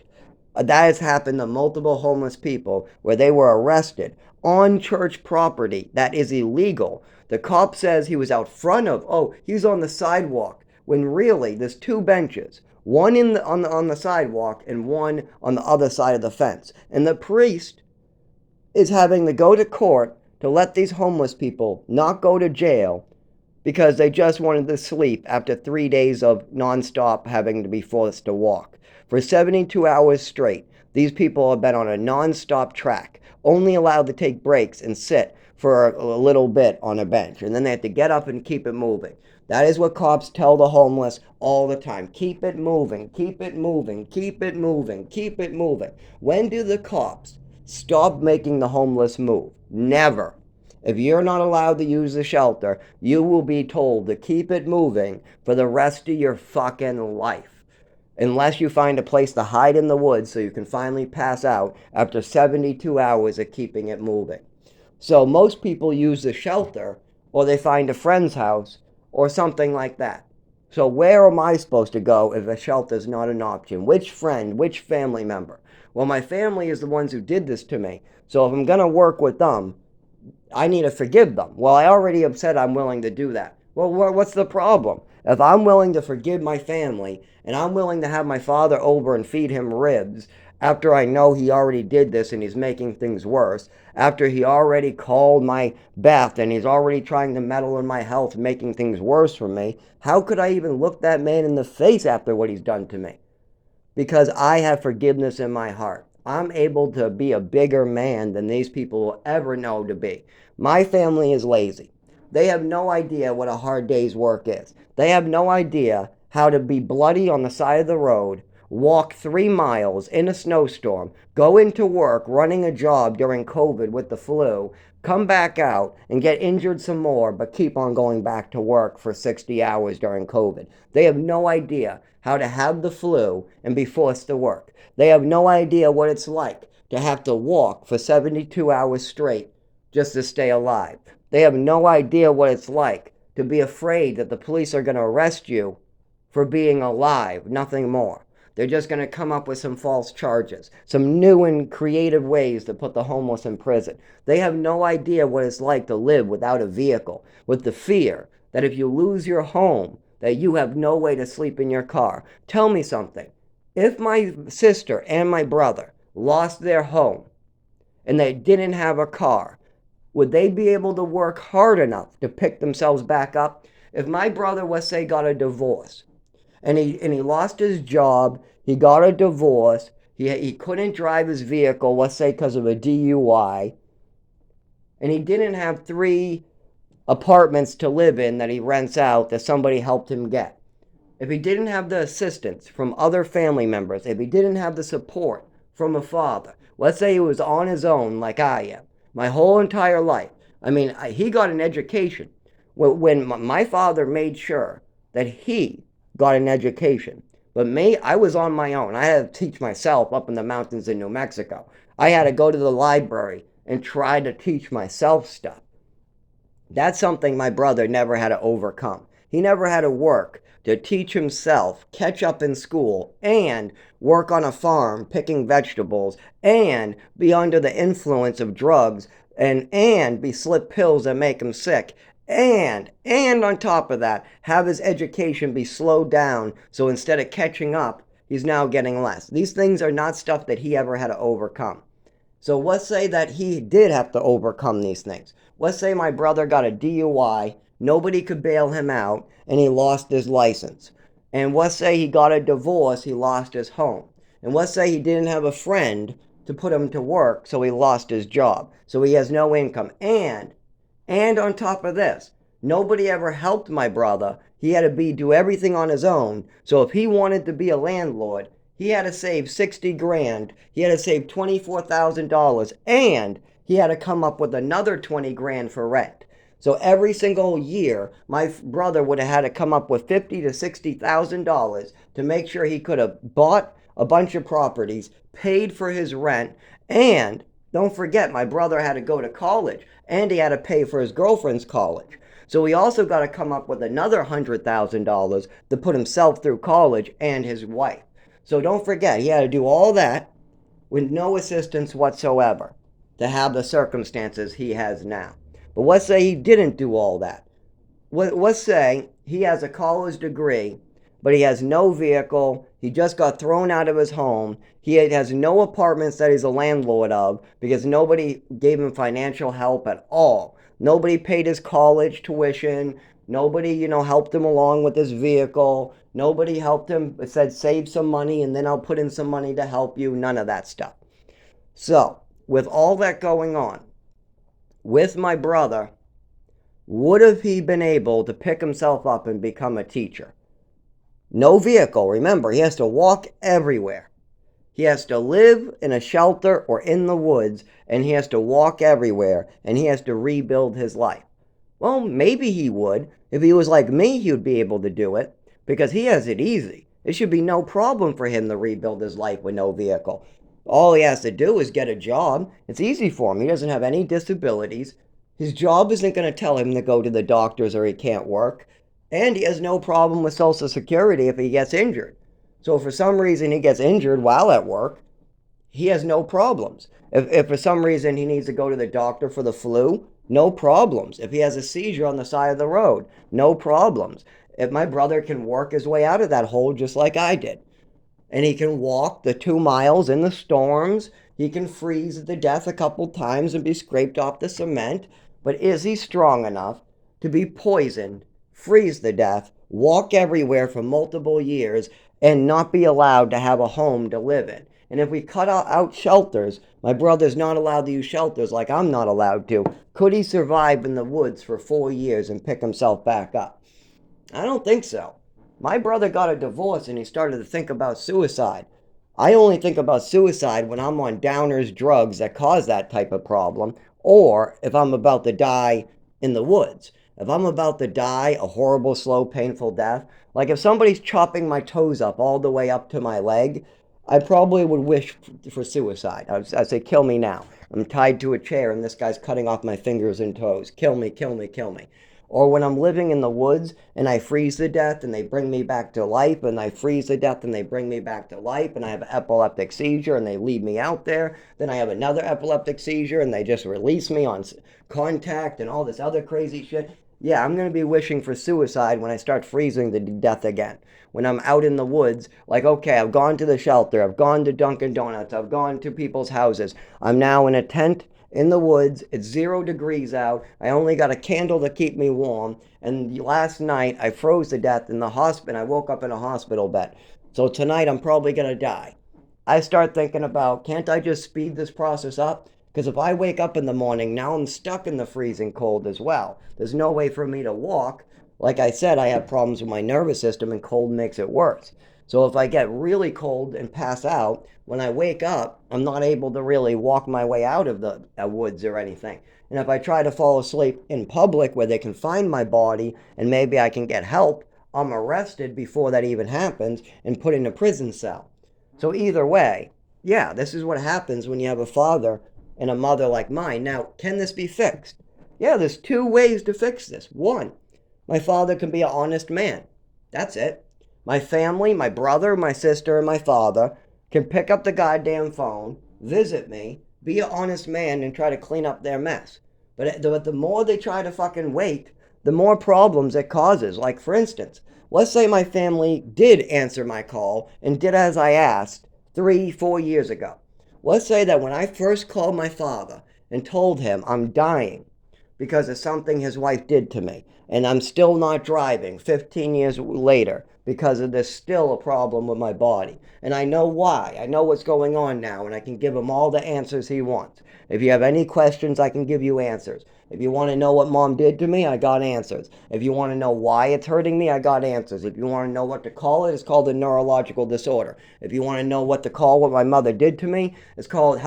That has happened to multiple homeless people where they were arrested on church property. That is illegal. The cop says he was out front of, he's on the sidewalk, when really there's two benches, one on the sidewalk and one on the other side of the fence. And the priest is having to go to court to let these homeless people not go to jail because they just wanted to sleep after 3 days of nonstop having to be forced to walk. For 72 hours straight, these people have been on a nonstop track, only allowed to take breaks and sit for a little bit on a bench, and then they have to get up and keep it moving. That is what cops tell the homeless all the time. Keep it moving, keep it moving, keep it moving, keep it moving. When do the cops stop making the homeless move? Never. If you're not allowed to use the shelter, you will be told to keep it moving for the rest of your fucking life. Unless you find a place to hide in the woods so you can finally pass out after 72 hours of keeping it moving. So most people use the shelter, or they find a friend's house or something like that. So where am I supposed to go if a shelter is not an option? Which friend, which family member? Well, my family is the ones who did this to me. So if I'm going to work with them, I need to forgive them. Well, I already have said I'm willing to do that. Well, what's the problem? If I'm willing to forgive my family and I'm willing to have my father over and feed him ribs after I know he already did this and he's making things worse, after he already called my Beth and he's already trying to meddle in my health, making things worse for me, how could I even look that man in the face after what he's done to me? Because I have forgiveness in my heart. I'm able to be a bigger man than these people will ever know to be. My family is lazy. They have no idea what a hard day's work is. They have no idea how to be bloody on the side of the road, walk 3 miles in a snowstorm, go into work running a job during COVID with the flu, come back out and get injured some more, but keep on going back to work for 60 hours during COVID. They have no idea how to have the flu and be forced to work. They have no idea what it's like to have to walk for 72 hours straight just to stay alive. They have no idea what it's like to be afraid that the police are going to arrest you for being alive, nothing more. They're just going to come up with some false charges, some new and creative ways to put the homeless in prison. They have no idea what it's like to live without a vehicle, with the fear that if you lose your home, that you have no way to sleep in your car. Tell me something. If my sister and my brother lost their home and they didn't have a car, would they be able to work hard enough to pick themselves back up? If my brother, let's say, got a divorce and he lost his job, he got a divorce, he couldn't drive his vehicle, let's say because of a DUI, and he didn't have 3 apartments to live in that he rents out that somebody helped him get. If he didn't have the assistance from other family members, if he didn't have the support from a father, let's say he was on his own like I am, my whole entire life. I mean, he got an education. When my father made sure that he got an education, but me, I was on my own. I had to teach myself up in the mountains in New Mexico. I had to go to the library and try to teach myself stuff. That's something my brother never had to overcome. He never had to work to teach himself, catch up in school, and work on a farm picking vegetables, and be under the influence of drugs, and be slip pills that make him sick, and on top of that, have his education be slowed down so instead of catching up, he's now getting less. These things are not stuff that he ever had to overcome. So let's say that he did have to overcome these things. Let's say my brother got a DUI, nobody could bail him out, and he lost his license. And let's say he got a divorce, he lost his home. And let's say he didn't have a friend to put him to work, so he lost his job. So he has no income. And on top of this, nobody ever helped my brother. He had to do everything on his own. So if he wanted to be a landlord, he had to save 60 grand. He had to save $24,000, and he had to come up with another 20 grand for rent. So every single year, my brother would have had to come up with $50,000 to $60,000 to make sure he could have bought a bunch of properties, paid for his rent, and don't forget, my brother had to go to college, and he had to pay for his girlfriend's college. So he also got to come up with another $100,000 to put himself through college and his wife. So don't forget, he had to do all that with no assistance whatsoever to have the circumstances he has now. But let's say he didn't do all that. Let's say he has a college degree, but he has no vehicle. He just got thrown out of his home. He has no apartments that he's a landlord of because nobody gave him financial help at all. Nobody paid his college tuition. Nobody, helped him along with his vehicle. Nobody helped him, said, save some money and then I'll put in some money to help you. None of that stuff. So, with all that going on, with my brother, would have he been able to pick himself up and become a teacher? No vehicle. Remember, he has to walk everywhere. He has to live in a shelter or in the woods, and he has to walk everywhere, and he has to rebuild his life. Well, maybe he would. If he was like me, he would be able to do it because he has it easy. It should be no problem for him to rebuild his life with no vehicle. All he has to do is get a job. It's easy for him. He doesn't have any disabilities. His job isn't going to tell him to go to the doctors or he can't work. And he has no problem with Social Security if he gets injured. So if for some reason he gets injured while at work, he has no problems. If for some reason he needs to go to the doctor for the flu, no problems. If he has a seizure on the side of the road, no problems. If my brother can work his way out of that hole just like I did, and he can walk the 2 miles in the storms, he can freeze to death a couple times and be scraped off the cement, but is he strong enough to be poisoned, freeze to death, walk everywhere for multiple years, and not be allowed to have a home to live in? And if we cut out shelters, my brother's not allowed to use shelters like I'm not allowed to. Could he survive in the woods for 4 years and pick himself back up? I don't think so. My brother got a divorce and he started to think about suicide. I only think about suicide when I'm on downers drugs that cause that type of problem, or if I'm about to die in the woods. If I'm about to die a horrible, slow, painful death, like if somebody's chopping my toes up all the way up to my leg, I probably would wish for suicide. I'd say, kill me now. I'm tied to a chair and this guy's cutting off my fingers and toes. Kill me, kill me, kill me. Or when I'm living in the woods and I freeze to death and they bring me back to life, and I freeze to death and they bring me back to life, and I have an epileptic seizure and they leave me out there. Then I have another epileptic seizure and they just release me on contact and all this other crazy shit. Yeah, I'm going to be wishing for suicide when I start freezing to death again. When I'm out in the woods, like, okay, I've gone to the shelter, I've gone to Dunkin' Donuts, I've gone to people's houses. I'm now in a tent in the woods. It's 0 degrees out. I only got a candle to keep me warm. And last night I froze to death in the hospital. I woke up in a hospital bed. So tonight I'm probably going to die. I start thinking about, can't I just speed this process up? Because if I wake up in the morning, now I'm stuck in the freezing cold as well. There's no way for me to walk. Like I said, I have problems with my nervous system and cold makes it worse. So if I get really cold and pass out, when I wake up, I'm not able to really walk my way out of the woods or anything. And if I try to fall asleep in public where they can find my body and maybe I can get help, I'm arrested before that even happens and put in a prison cell. So either way, yeah, this is what happens when you have a father and a mother like mine. Now, can this be fixed? Yeah, there's 2 ways to fix this. One, my father can be an honest man. That's it. My family, my brother, my sister, and my father can pick up the goddamn phone, visit me, be an honest man, and try to clean up their mess. But the more they try to fucking wait, the more problems it causes. Like, for instance, let's say my family did answer my call and did as I asked 3, 4 years ago. Let's say that when I first called my father and told him I'm dying because of something his wife did to me, and I'm still not driving 15 years later because of this still a problem with my body. And I know why. I know what's going on now, and I can give him all the answers he wants. If you have any questions, I can give you answers. If you want to know what mom did to me, I got answers. If you want to know why it's hurting me, I got answers. If you want to know what to call it, it's called a neurological disorder. If you want to know what to call what my mother did to me, it's called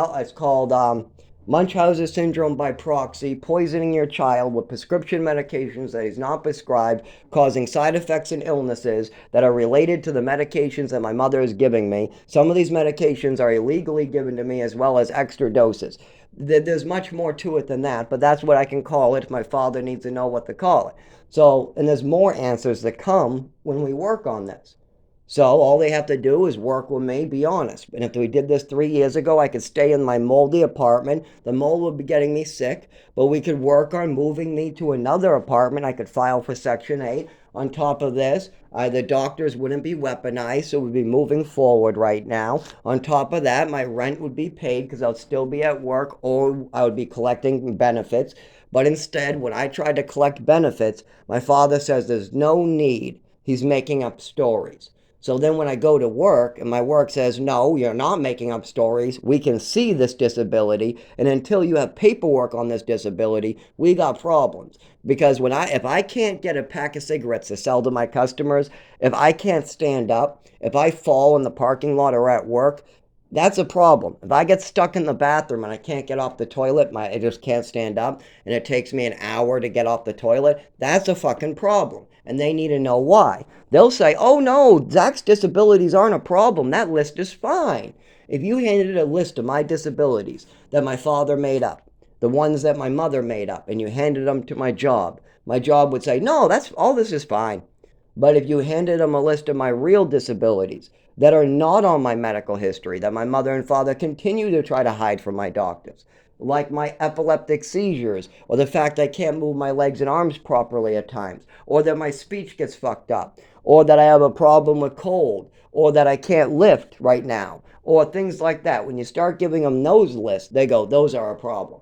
Munchausen syndrome by proxy, poisoning your child with prescription medications that he's not prescribed, causing side effects and illnesses that are related to the medications that my mother is giving me. Some of these medications are illegally given to me as well as extra doses. There's much more to it than that, but that's what I can call it if my father needs to know what to call it. So, and there's more answers that come when we work on this. So all they have to do is work with me, be honest. And if we did this 3 years ago, I could stay in my moldy apartment. The mold would be getting me sick, but we could work on moving me to another apartment. I could file for Section 8. On top of this, the doctors wouldn't be weaponized, so we'd be moving forward right now. On top of that, my rent would be paid because I'll still be at work or I would be collecting benefits. But instead, when I tried to collect benefits, my father says there's no need. He's making up stories. So then when I go to work and my work says, no, you're not making up stories. We can see this disability. And until you have paperwork on this disability, we got problems. Because if I can't get a pack of cigarettes to sell to my customers, if I can't stand up, if I fall in the parking lot or at work, that's a problem. If I get stuck in the bathroom and I can't get off the toilet, I just can't stand up, and it takes me an hour to get off the toilet, that's a fucking problem. And they need to know why. They'll say, oh no, Zach's disabilities aren't a problem. That list is fine. If you handed a list of my disabilities that my father made up, the ones that my mother made up, and you handed them to my job would say, no, that's all, this is fine. But if you handed them a list of my real disabilities that are not on my medical history, that my mother and father continue to try to hide from my doctors, like my epileptic seizures, or the fact I can't move my legs and arms properly at times, or that my speech gets fucked up, or that I have a problem with cold, or that I can't lift right now, or things like that. When you start giving them those lists, they go, those are a problem.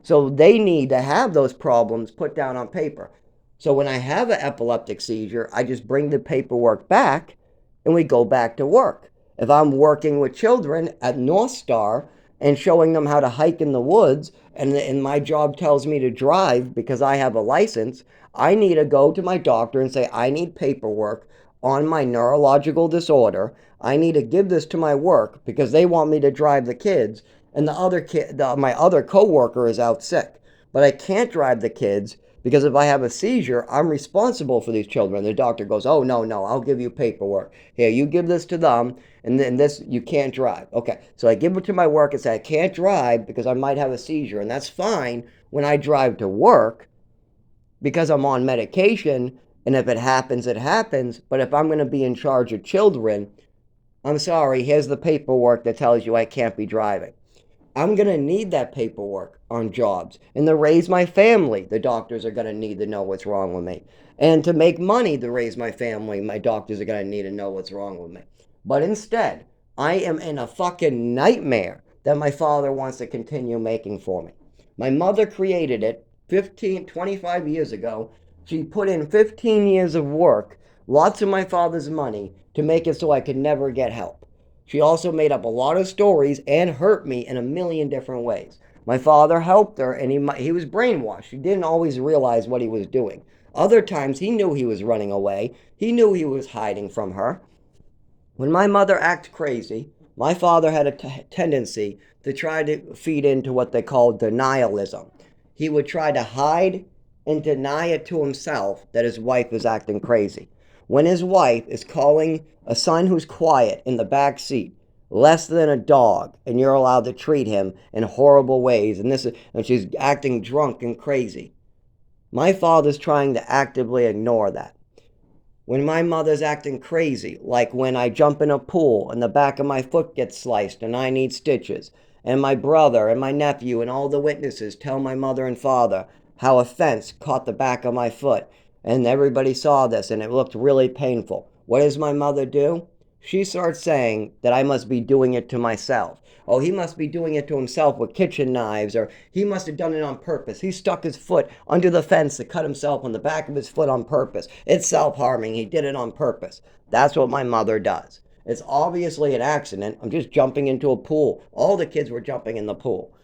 So they need to have those problems put down on paper. So when I have an epileptic seizure, I just bring the paperwork back and we go back to work. If I'm working with children at North Star and showing them how to hike in the woods, and my job tells me to drive because I have a license, I need to go to my doctor and say, I need paperwork on my neurological disorder. I need to give this to my work because they want me to drive the kids, and my other coworker is out sick. But I can't drive the kids because if I have a seizure, I'm responsible for these children. The doctor goes, oh, no, I'll give you paperwork. Here, you give this to them, and then this, you can't drive. Okay, so I give it to my work and say, I can't drive because I might have a seizure. And that's fine when I drive to work because I'm on medication. And if it happens, it happens. But if I'm going to be in charge of children, I'm sorry, here's the paperwork that tells you I can't be driving. I'm going to need that paperwork on jobs. And to raise my family, the doctors are going to need to know what's wrong with me. And to make money to raise my family, my doctors are going to need to know what's wrong with me. But instead, I am in a fucking nightmare that my father wants to continue making for me. My mother created it 25 years ago. She put in 15 years of work, lots of my father's money, to make it so I could never get help. She also made up a lot of stories and hurt me in a million different ways. My father helped her, and he was brainwashed. He didn't always realize what he was doing. Other times he knew he was running away. He knew he was hiding from her. When my mother acted crazy, my father had a tendency to try to feed into what they call denialism. He would try to hide and deny it to himself that his wife is acting crazy. When his wife is calling a son who's quiet in the back seat less than a dog, and you're allowed to treat him in horrible ways, and she's acting drunk and crazy, my father's trying to actively ignore that. When my mother's acting crazy, like when I jump in a pool and the back of my foot gets sliced and I need stitches, and my brother and my nephew and all the witnesses tell my mother and father how a fence caught the back of my foot, and everybody saw this and it looked really painful. What does my mother do? She starts saying that I must be doing it to myself. Oh, he must be doing it to himself with kitchen knives, or he must have done it on purpose. He stuck his foot under the fence to cut himself on the back of his foot on purpose. It's self-harming. He did it on purpose. That's what my mother does. It's obviously an accident. I'm just jumping into a pool. All the kids were jumping in the pool.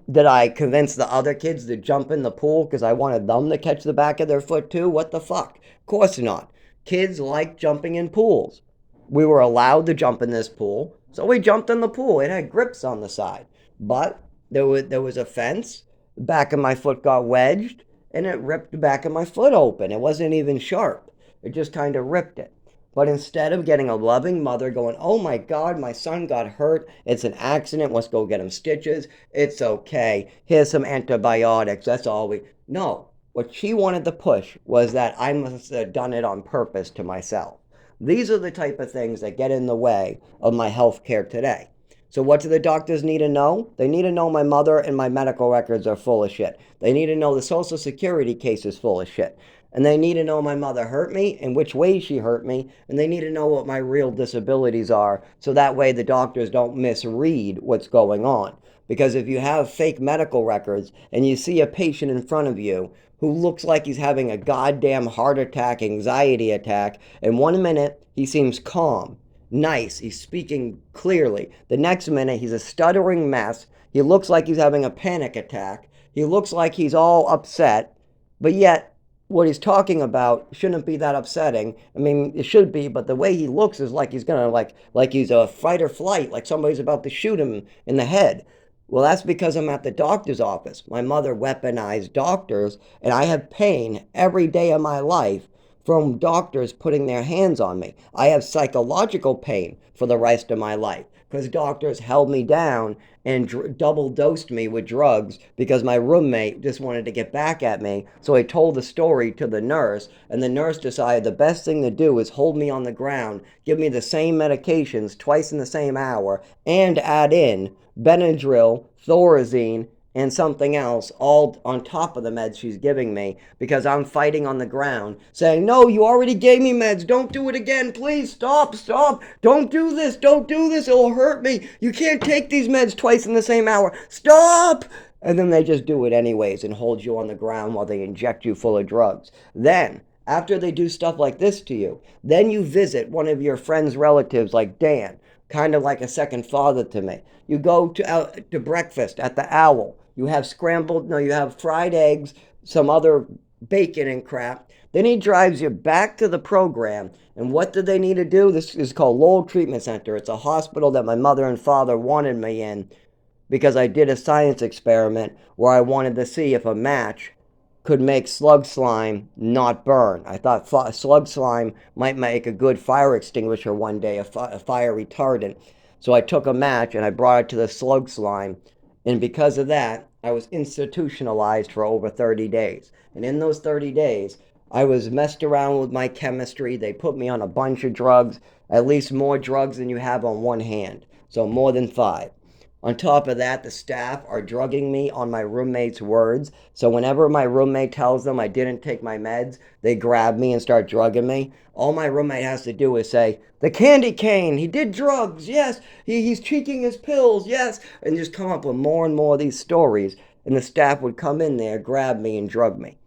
Did I convince the other kids to jump in the pool because I wanted them to catch the back of their foot too? What the fuck? Of course not. Kids like jumping in pools. We were allowed to jump in this pool, so we jumped in the pool. It had grips on the side, but there was a fence. The back of my foot got wedged, and it ripped the back of my foot open. It wasn't even sharp. It just kind of ripped it. But instead of getting a loving mother going, oh my God, my son got hurt. It's an accident. Let's go get him stitches. It's okay. Here's some antibiotics. That's all we... No. What she wanted to push was that I must have done it on purpose to myself. These are the type of things that get in the way of my health care today. So what do the doctors need to know? They need to know my mother and my medical records are full of shit. They need to know the Social Security case is full of shit. And they need to know my mother hurt me and which way she hurt me. And they need to know what my real disabilities are. So that way the doctors don't misread what's going on. Because if you have fake medical records and you see a patient in front of you who looks like he's having a goddamn heart attack, anxiety attack, and 1 minute he seems calm, nice, he's speaking clearly. The next minute he's a stuttering mess. He looks like he's having a panic attack. He looks like he's all upset, but yet what he's talking about shouldn't be that upsetting. I mean, it should be, but the way he looks is like he's gonna like he's a fight or flight, like somebody's about to shoot him in the head. Well, that's because I'm at the doctor's office. My mother weaponized doctors, and I have pain every day of my life from doctors putting their hands on me. I have psychological pain for the rest of my life because doctors held me down and double dosed me with drugs because my roommate just wanted to get back at me. So I told the story to the nurse, and the nurse decided the best thing to do is hold me on the ground, give me the same medications twice in the same hour, and add in Benadryl, Thorazine, and something else all on top of the meds she's giving me because I'm fighting on the ground saying, no, you already gave me meds. Don't do it again. Please stop, stop. Don't do this. Don't do this. It'll hurt me. You can't take these meds twice in the same hour. Stop. And then they just do it anyways and hold you on the ground while they inject you full of drugs. Then, after they do stuff like this to you, then you visit one of your friends' relatives like Dan, kind of like a second father to me. You go to breakfast at the Owl. You have you have fried eggs, some other bacon and crap. Then he drives you back to the program. And what do they need to do? This is called Lowell Treatment Center. It's a hospital that my mother and father wanted me in because I did a science experiment where I wanted to see if a match could make slug slime not burn. I thought slug slime might make a good fire extinguisher one day, a fire retardant. So I took a match and I brought it to the slug slime. And because of that, I was institutionalized for over 30 days. And in those 30 days, I was messed around with my chemistry. They put me on a bunch of drugs, at least more drugs than you have on one hand. So more than 5. On top of that, the staff are drugging me on my roommate's words. So whenever my roommate tells them I didn't take my meds, they grab me and start drugging me. All my roommate has to do is say, the candy cane, he did drugs, yes. He's cheeking his pills, yes. And just come up with more and more of these stories. And the staff would come in there, grab me, and drug me.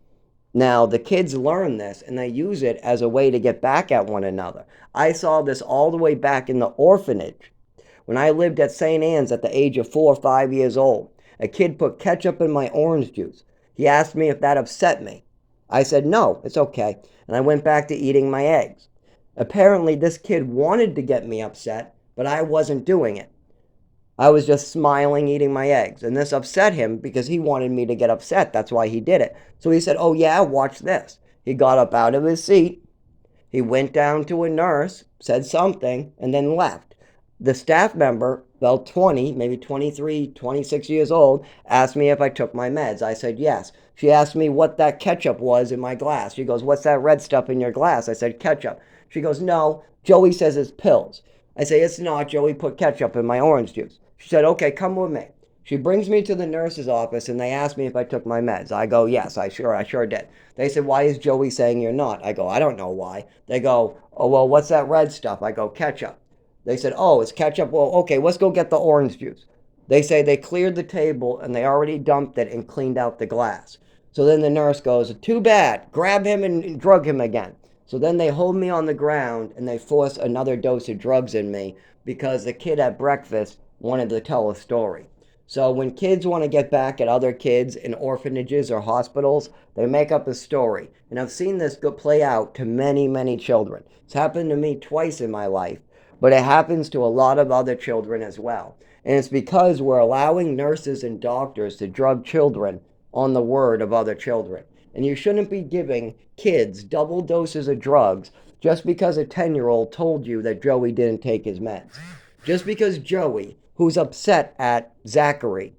Now, the kids learn this and they use it as a way to get back at one another. I saw this all the way back in the orphanage. When I lived at St. Anne's at the age of 4 or 5 years old, a kid put ketchup in my orange juice. He asked me if that upset me. I said, no, it's okay. And I went back to eating my eggs. Apparently, this kid wanted to get me upset, but I wasn't doing it. I was just smiling, eating my eggs. And this upset him because he wanted me to get upset. That's why he did it. So he said, oh, yeah, watch this. He got up out of his seat. He went down to a nurse, said something, and then left. The staff member, about 20, maybe 23, 26 years old, asked me if I took my meds. I said yes. She asked me what that ketchup was in my glass. She goes, what's that red stuff in your glass? I said, ketchup. She goes, no, Joey says it's pills. I say, it's not. Joey put ketchup in my orange juice. She said, okay, come with me. She brings me to the nurse's office and they ask me if I took my meds. I go, yes, I sure did. They said, why is Joey saying you're not? I go, I don't know why. They go, oh, well, what's that red stuff? I go, ketchup. They said, oh, it's ketchup. Well, okay, let's go get the orange juice. They say they cleared the table and they already dumped it and cleaned out the glass. So then the nurse goes, too bad. Grab him and drug him again. So then they hold me on the ground and they force another dose of drugs in me because the kid at breakfast wanted to tell a story. So when kids want to get back at other kids in orphanages or hospitals, they make up a story. And I've seen this play out to many, many children. It's happened to me twice in my life, but it happens to a lot of other children as well. And it's because we're allowing nurses and doctors to drug children on the word of other children. And you shouldn't be giving kids double doses of drugs just because a 10-year-old told you that Joey didn't take his meds. Just because Joey, who's upset at Zachary,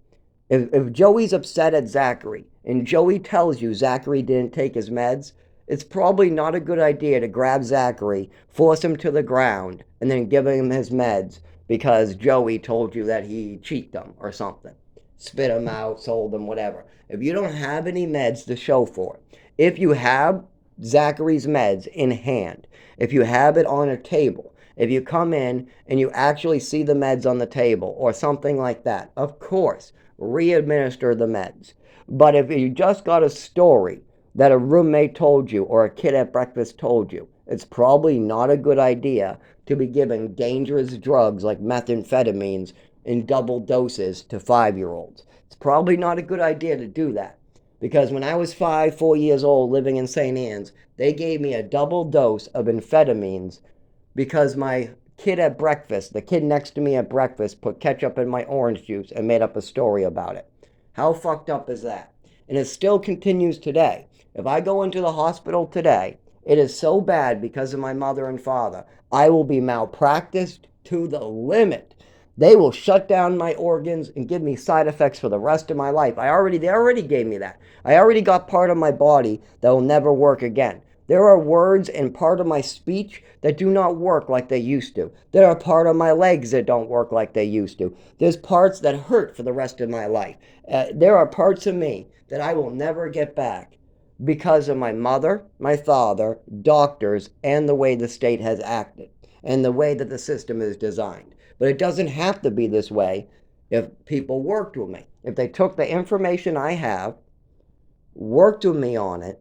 if Joey's upset at Zachary and Joey tells you Zachary didn't take his meds, it's probably not a good idea to grab Zachary, force him to the ground, and then give him his meds because Joey told you that he cheated them or something. Spit them out, sold them, whatever. If you don't have any meds to show for it, if you have Zachary's meds in hand, if you have it on a table, if you come in and you actually see the meds on the table or something like that, of course, re-administer the meds. But if you just got a story that a roommate told you or a kid at breakfast told you, it's probably not a good idea to be giving dangerous drugs like methamphetamines in double doses to 5-year-olds. It's probably not a good idea to do that. Because when I was 4 years old living in St. Anne's, they gave me a double dose of amphetamines because my kid at breakfast, the kid next to me at breakfast, put ketchup in my orange juice and made up a story about it. How fucked up is that? And it still continues today. If I go into the hospital today, it is so bad because of my mother and father. I will be malpracticed to the limit. They will shut down my organs and give me side effects for the rest of my life. They already gave me that. I already got part of my body that will never work again. There are words and part of my speech that do not work like they used to. There are part of my legs that don't work like they used to. There's parts that hurt for the rest of my life. There are parts of me that I will never get back because of my mother, my father, doctors, and the way the state has acted and the way that the system is designed. But it doesn't have to be this way if people worked with me. If they took the information I have, worked with me on it,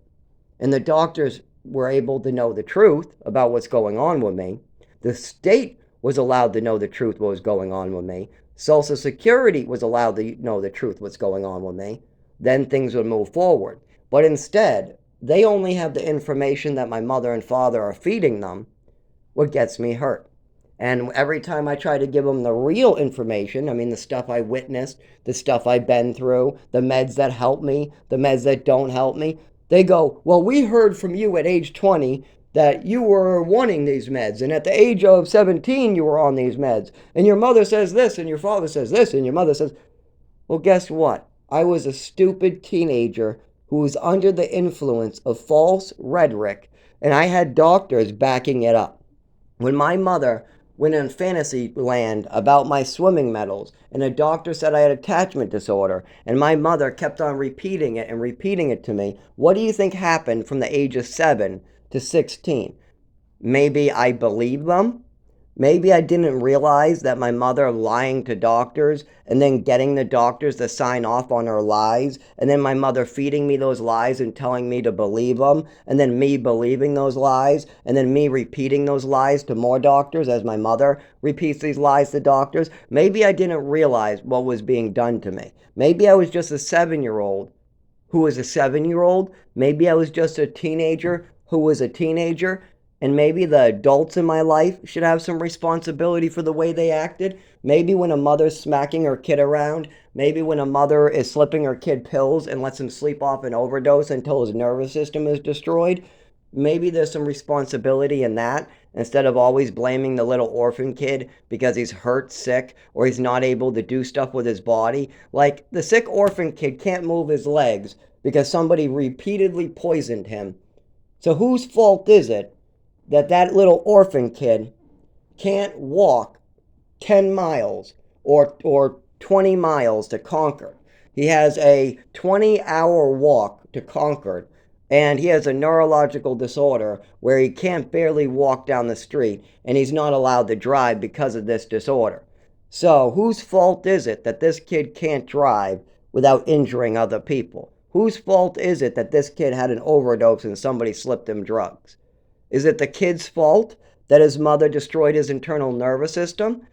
and the doctors were able to know the truth about what's going on with me, the state was allowed to know the truth what was going on with me, Social Security was allowed to know the truth what's going on with me, then things would move forward. But instead, they only have the information that my mother and father are feeding them, what gets me hurt. And every time I try to give them the real information, I mean, the stuff I witnessed, the stuff I've been through, the meds that help me, the meds that don't help me, they go, well, we heard from you at age 20 that you were wanting these meds, and at the age of 17 you were on these meds, and your mother says this, and your father says this, and your mother says, well, guess what? I was a stupid teenager who was under the influence of false rhetoric, and I had doctors backing it up. When my mother went in fantasy land about my swimming medals, and a doctor said I had attachment disorder, and my mother kept on repeating it and repeating it to me, what do you think happened from the age of 7 to 16? Maybe I believed them. Maybe I didn't realize that my mother lying to doctors and then getting the doctors to sign off on her lies, and then my mother feeding me those lies and telling me to believe them, and then me believing those lies, and then me repeating those lies to more doctors as my mother repeats these lies to doctors. Maybe I didn't realize what was being done to me. Maybe I was just a 7-year-old who was a 7-year-old. Maybe I was just a teenager who was a teenager. And maybe the adults in my life should have some responsibility for the way they acted. Maybe when a mother's smacking her kid around, maybe when a mother is slipping her kid pills and lets him sleep off an overdose until his nervous system is destroyed, maybe there's some responsibility in that instead of always blaming the little orphan kid because he's hurt, sick, or he's not able to do stuff with his body. Like, the sick orphan kid can't move his legs because somebody repeatedly poisoned him. So whose fault is it that little orphan kid can't walk 10 miles or 20 miles to Concord? He has a 20-hour walk to Concord, and he has a neurological disorder where he can't barely walk down the street, and he's not allowed to drive because of this disorder. So whose fault is it that this kid can't drive without injuring other people? Whose fault is it that this kid had an overdose and somebody slipped him drugs? Is it the kid's fault that his mother destroyed his internal nervous system?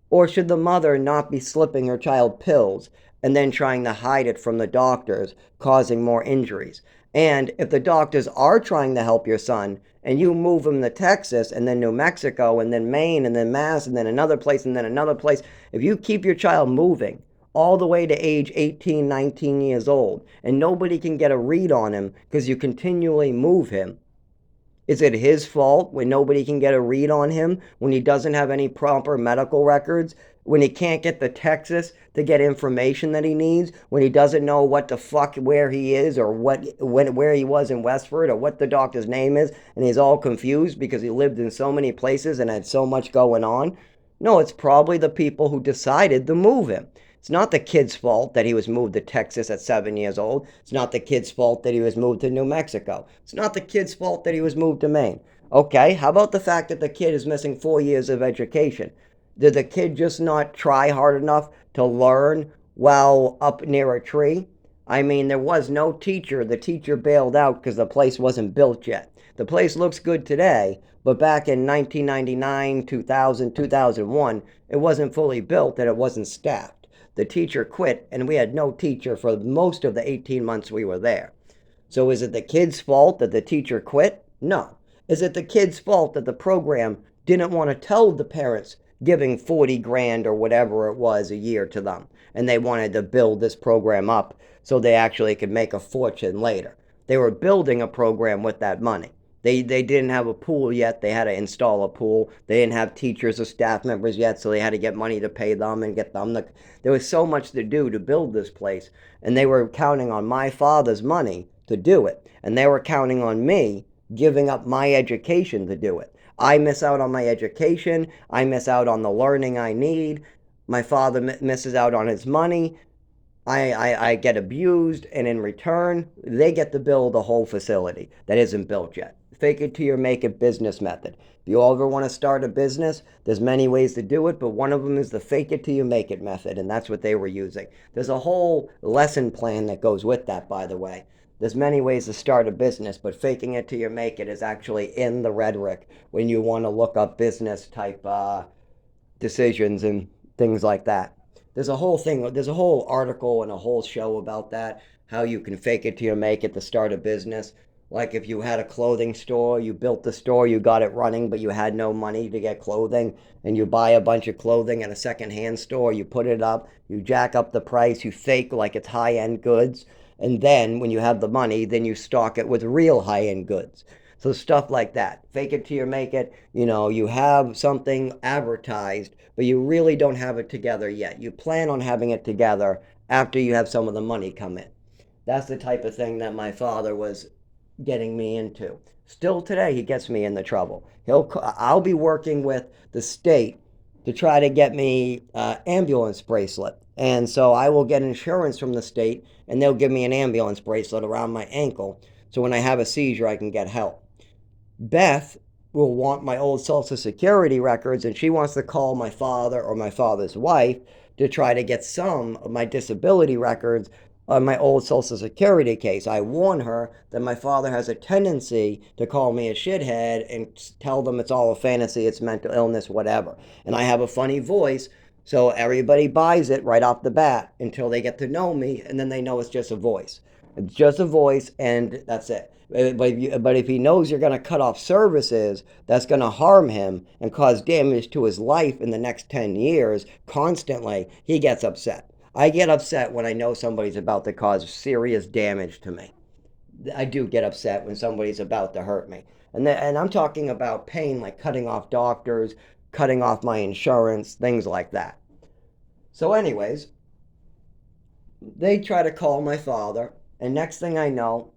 Or should the mother not be slipping her child pills and then trying to hide it from the doctors, causing more injuries? And if the doctors are trying to help your son and you move him to Texas and then New Mexico and then Maine and then Mass and then another place and then another place, if you keep your child moving all the way to age 18, 19 years old and nobody can get a read on him because you continually move him, is it his fault when nobody can get a read on him, when he doesn't have any proper medical records, when he can't get to Texas to get information that he needs, when he doesn't know what the fuck where he is or where he was in Westford or what the doctor's name is, and he's all confused because he lived in so many places and had so much going on? No, it's probably the people who decided to move him. It's not the kid's fault that he was moved to Texas at 7 years old. It's not the kid's fault that he was moved to New Mexico. It's not the kid's fault that he was moved to Maine. Okay, how about the fact that the kid is missing 4 years of education? Did the kid just not try hard enough to learn while up near a tree? I mean, there was no teacher. The teacher bailed out because the place wasn't built yet. The place looks good today, but back in 1999, 2000, 2001, it wasn't fully built and it wasn't staffed. The teacher quit, and we had no teacher for most of the 18 months we were there. So is it the kid's fault that the teacher quit? No. Is it the kid's fault that the program didn't want to tell the parents giving 40 grand or whatever it was a year to them, and they wanted to build this program up so they actually could make a fortune later? They were building a program with that money. They didn't have a pool yet. They had to install a pool. They didn't have teachers or staff members yet, so they had to get money to pay them and get them. There was so much to do to build this place, and they were counting on my father's money to do it, and they were counting on me giving up my education to do it. I miss out on my education. I miss out on the learning I need. My father misses out on his money. I get abused, and in return, they get to build a whole facility that isn't built yet. Fake it till you make it business method. If you ever want to start a business, there's many ways to do it, but one of them is the fake it till you make it method, and that's what they were using. There's a whole lesson plan that goes with that, by the way. There's many ways to start a business, but faking it till you make it is actually in the rhetoric when you want to look up business type decisions and things like that. There's a whole article and a whole show about that, how you can fake it till you make it to start a business. Like if you had a clothing store, you built the store, you got it running, but you had no money to get clothing, and you buy a bunch of clothing at a secondhand store, you put it up, you jack up the price, you fake like it's high-end goods, and then when you have the money, then you stock it with real high-end goods. So stuff like that. Fake it till you make it. You have something advertised, but you really don't have it together yet. You plan on having it together after you have some of the money come in. That's the type of thing that my father was getting me into. Still today, he gets me into trouble. I'll be working with the state to try to get me an ambulance bracelet. And so I will get insurance from the state, and they'll give me an ambulance bracelet around my ankle. So when I have a seizure, I can get help. Beth will want my old Social Security records, and she wants to call my father or my father's wife to try to get some of my disability records on my old Social Security case. I warn her that my father has a tendency to call me a shithead and tell them it's all a fantasy, it's mental illness, whatever. And I have a funny voice, so everybody buys it right off the bat until they get to know me, and then they know it's just a voice. It's just a voice, and that's it. But if he knows you're going to cut off services, that's going to harm him and cause damage to his life in the next 10 years constantly, he gets upset. I get upset when I know somebody's about to cause serious damage to me. I do get upset when somebody's about to hurt me. And I'm talking about pain like cutting off doctors, cutting off my insurance, things like that. So anyways, they try to call my father, and next thing I know,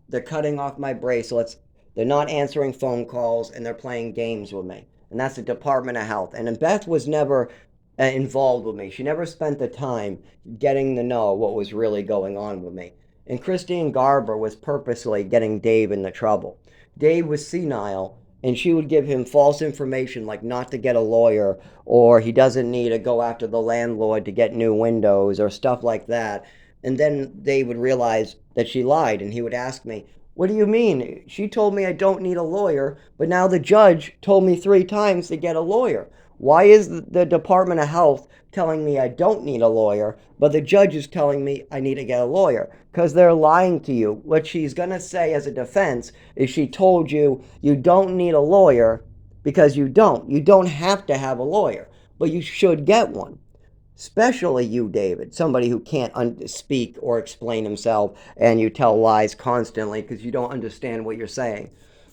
they're cutting off my bracelets, they're not answering phone calls, and they're playing games with me. And that's the Department of Health. And Beth was never involved with me. She never spent the time getting to know what was really going on with me. And Christine Garber was purposely getting Dave into trouble. Dave was senile, and she would give him false information like not to get a lawyer, or he doesn't need to go after the landlord to get new windows, or stuff like that. And then they would realize that she lied, and he would ask me, "What do you mean? She told me I don't need a lawyer, but now the judge told me 3 times to get a lawyer. Why is the Department of Health telling me I don't need a lawyer, but the judge is telling me I need to get a lawyer?" Because they're lying to you. What she's going to say as a defense is she told you you don't need a lawyer because you don't. You don't have to have a lawyer, but you should get one. Especially you, David, somebody who can't speak or explain himself, and you tell lies constantly because you don't understand what you're saying.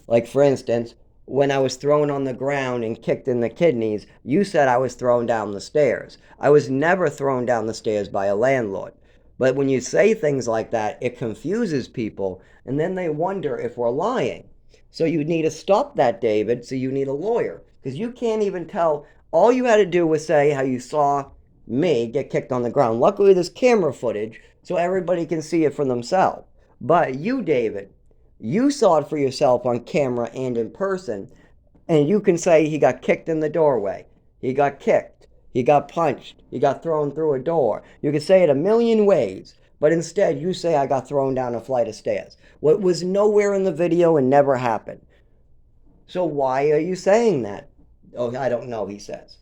Like, for instance, when I was thrown on the ground and kicked in the kidneys, you said I was thrown down the stairs. I was never thrown down the stairs by a landlord. But when you say things like that, it confuses people, and then they wonder if we're lying. So you need to stop that, David, so you need a lawyer. Because you can't even tell. All you had to do was say how you saw me get kicked on the ground. Luckily, there's camera footage so everybody can see it for themselves. But you, David, you saw it for yourself on camera and in person, and you can say he got kicked in the doorway. He got kicked. He got punched. He got thrown through a door. You can say it a million ways, but instead you say I got thrown down a flight of stairs. What was nowhere in the video and never happened. So why are you saying that? Oh, I don't know, he says.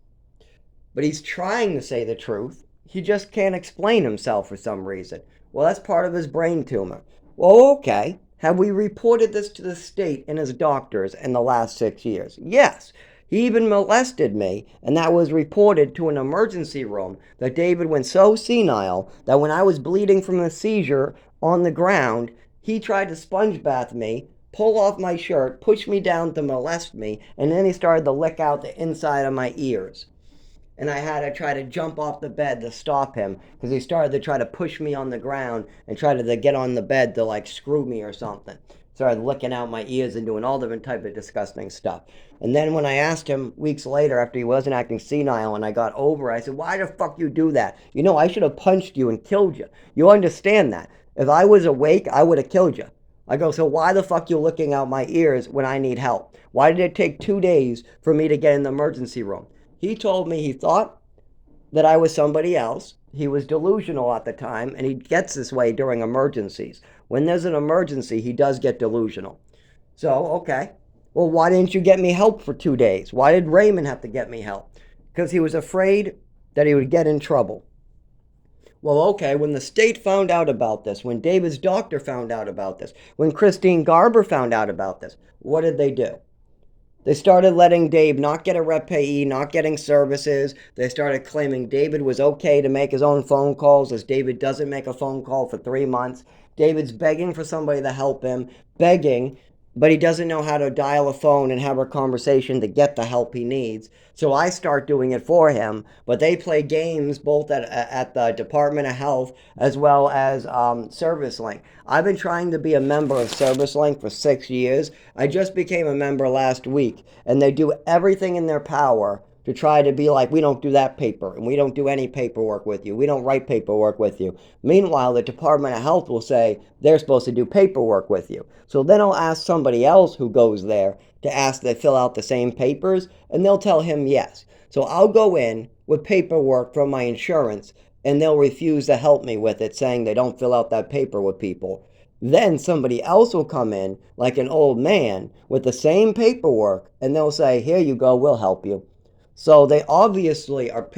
But he's trying to say the truth. He just can't explain himself for some reason. Well, that's part of his brain tumor. Well, okay. Have we reported this to the state and his doctors in the last 6 years? Yes. He even molested me, and that was reported to an emergency room that David went so senile that when I was bleeding from a seizure on the ground, he tried to sponge bath me, pull off my shirt, push me down to molest me, and then he started to lick out the inside of my ears. And I had to try to jump off the bed to stop him because he started to try to push me on the ground and try to get on the bed to like screw me or something. Started licking out my ears and doing all different type of disgusting stuff. And then when I asked him weeks later after he wasn't acting senile and I got over it, I said, why the fuck you do that? You know, I should have punched you and killed you. You understand that. If I was awake, I would have killed you. I go, so why the fuck you licking out my ears when I need help? Why did it take 2 days for me to get in the emergency room? He told me he thought that I was somebody else. He was delusional at the time, and he gets this way during emergencies. When there's an emergency, he does get delusional. So, okay. Well, why didn't you get me help for 2 days? Why did Raymond have to get me help? Because he was afraid that he would get in trouble. Well, okay, when the state found out about this, when David's doctor found out about this, when Christine Garber found out about this, what did they do? They started letting Dave not get a rep payee, not getting services. They started claiming David was okay to make his own phone calls as David doesn't make a phone call for 3 months. David's begging for somebody to help him, begging, but he doesn't know how to dial a phone and have a conversation to get the help he needs. So I start doing it for him, but they play games both at the Department of Health as well as ServiceLink. I've been trying to be a member of ServiceLink for 6 years. I just became a member last week, and they do everything in their power to try to be like, we don't do that paper, and we don't do any paperwork with you. We don't write paperwork with you. Meanwhile, the Department of Health will say they're supposed to do paperwork with you. So then I'll ask somebody else who goes there to ask they fill out the same papers, and they'll tell him yes. So I'll go in with paperwork from my insurance, and they'll refuse to help me with it, saying they don't fill out that paper with people. Then somebody else will come in, like an old man, with the same paperwork, and they'll say, here you go, we'll help you. So they obviously are picking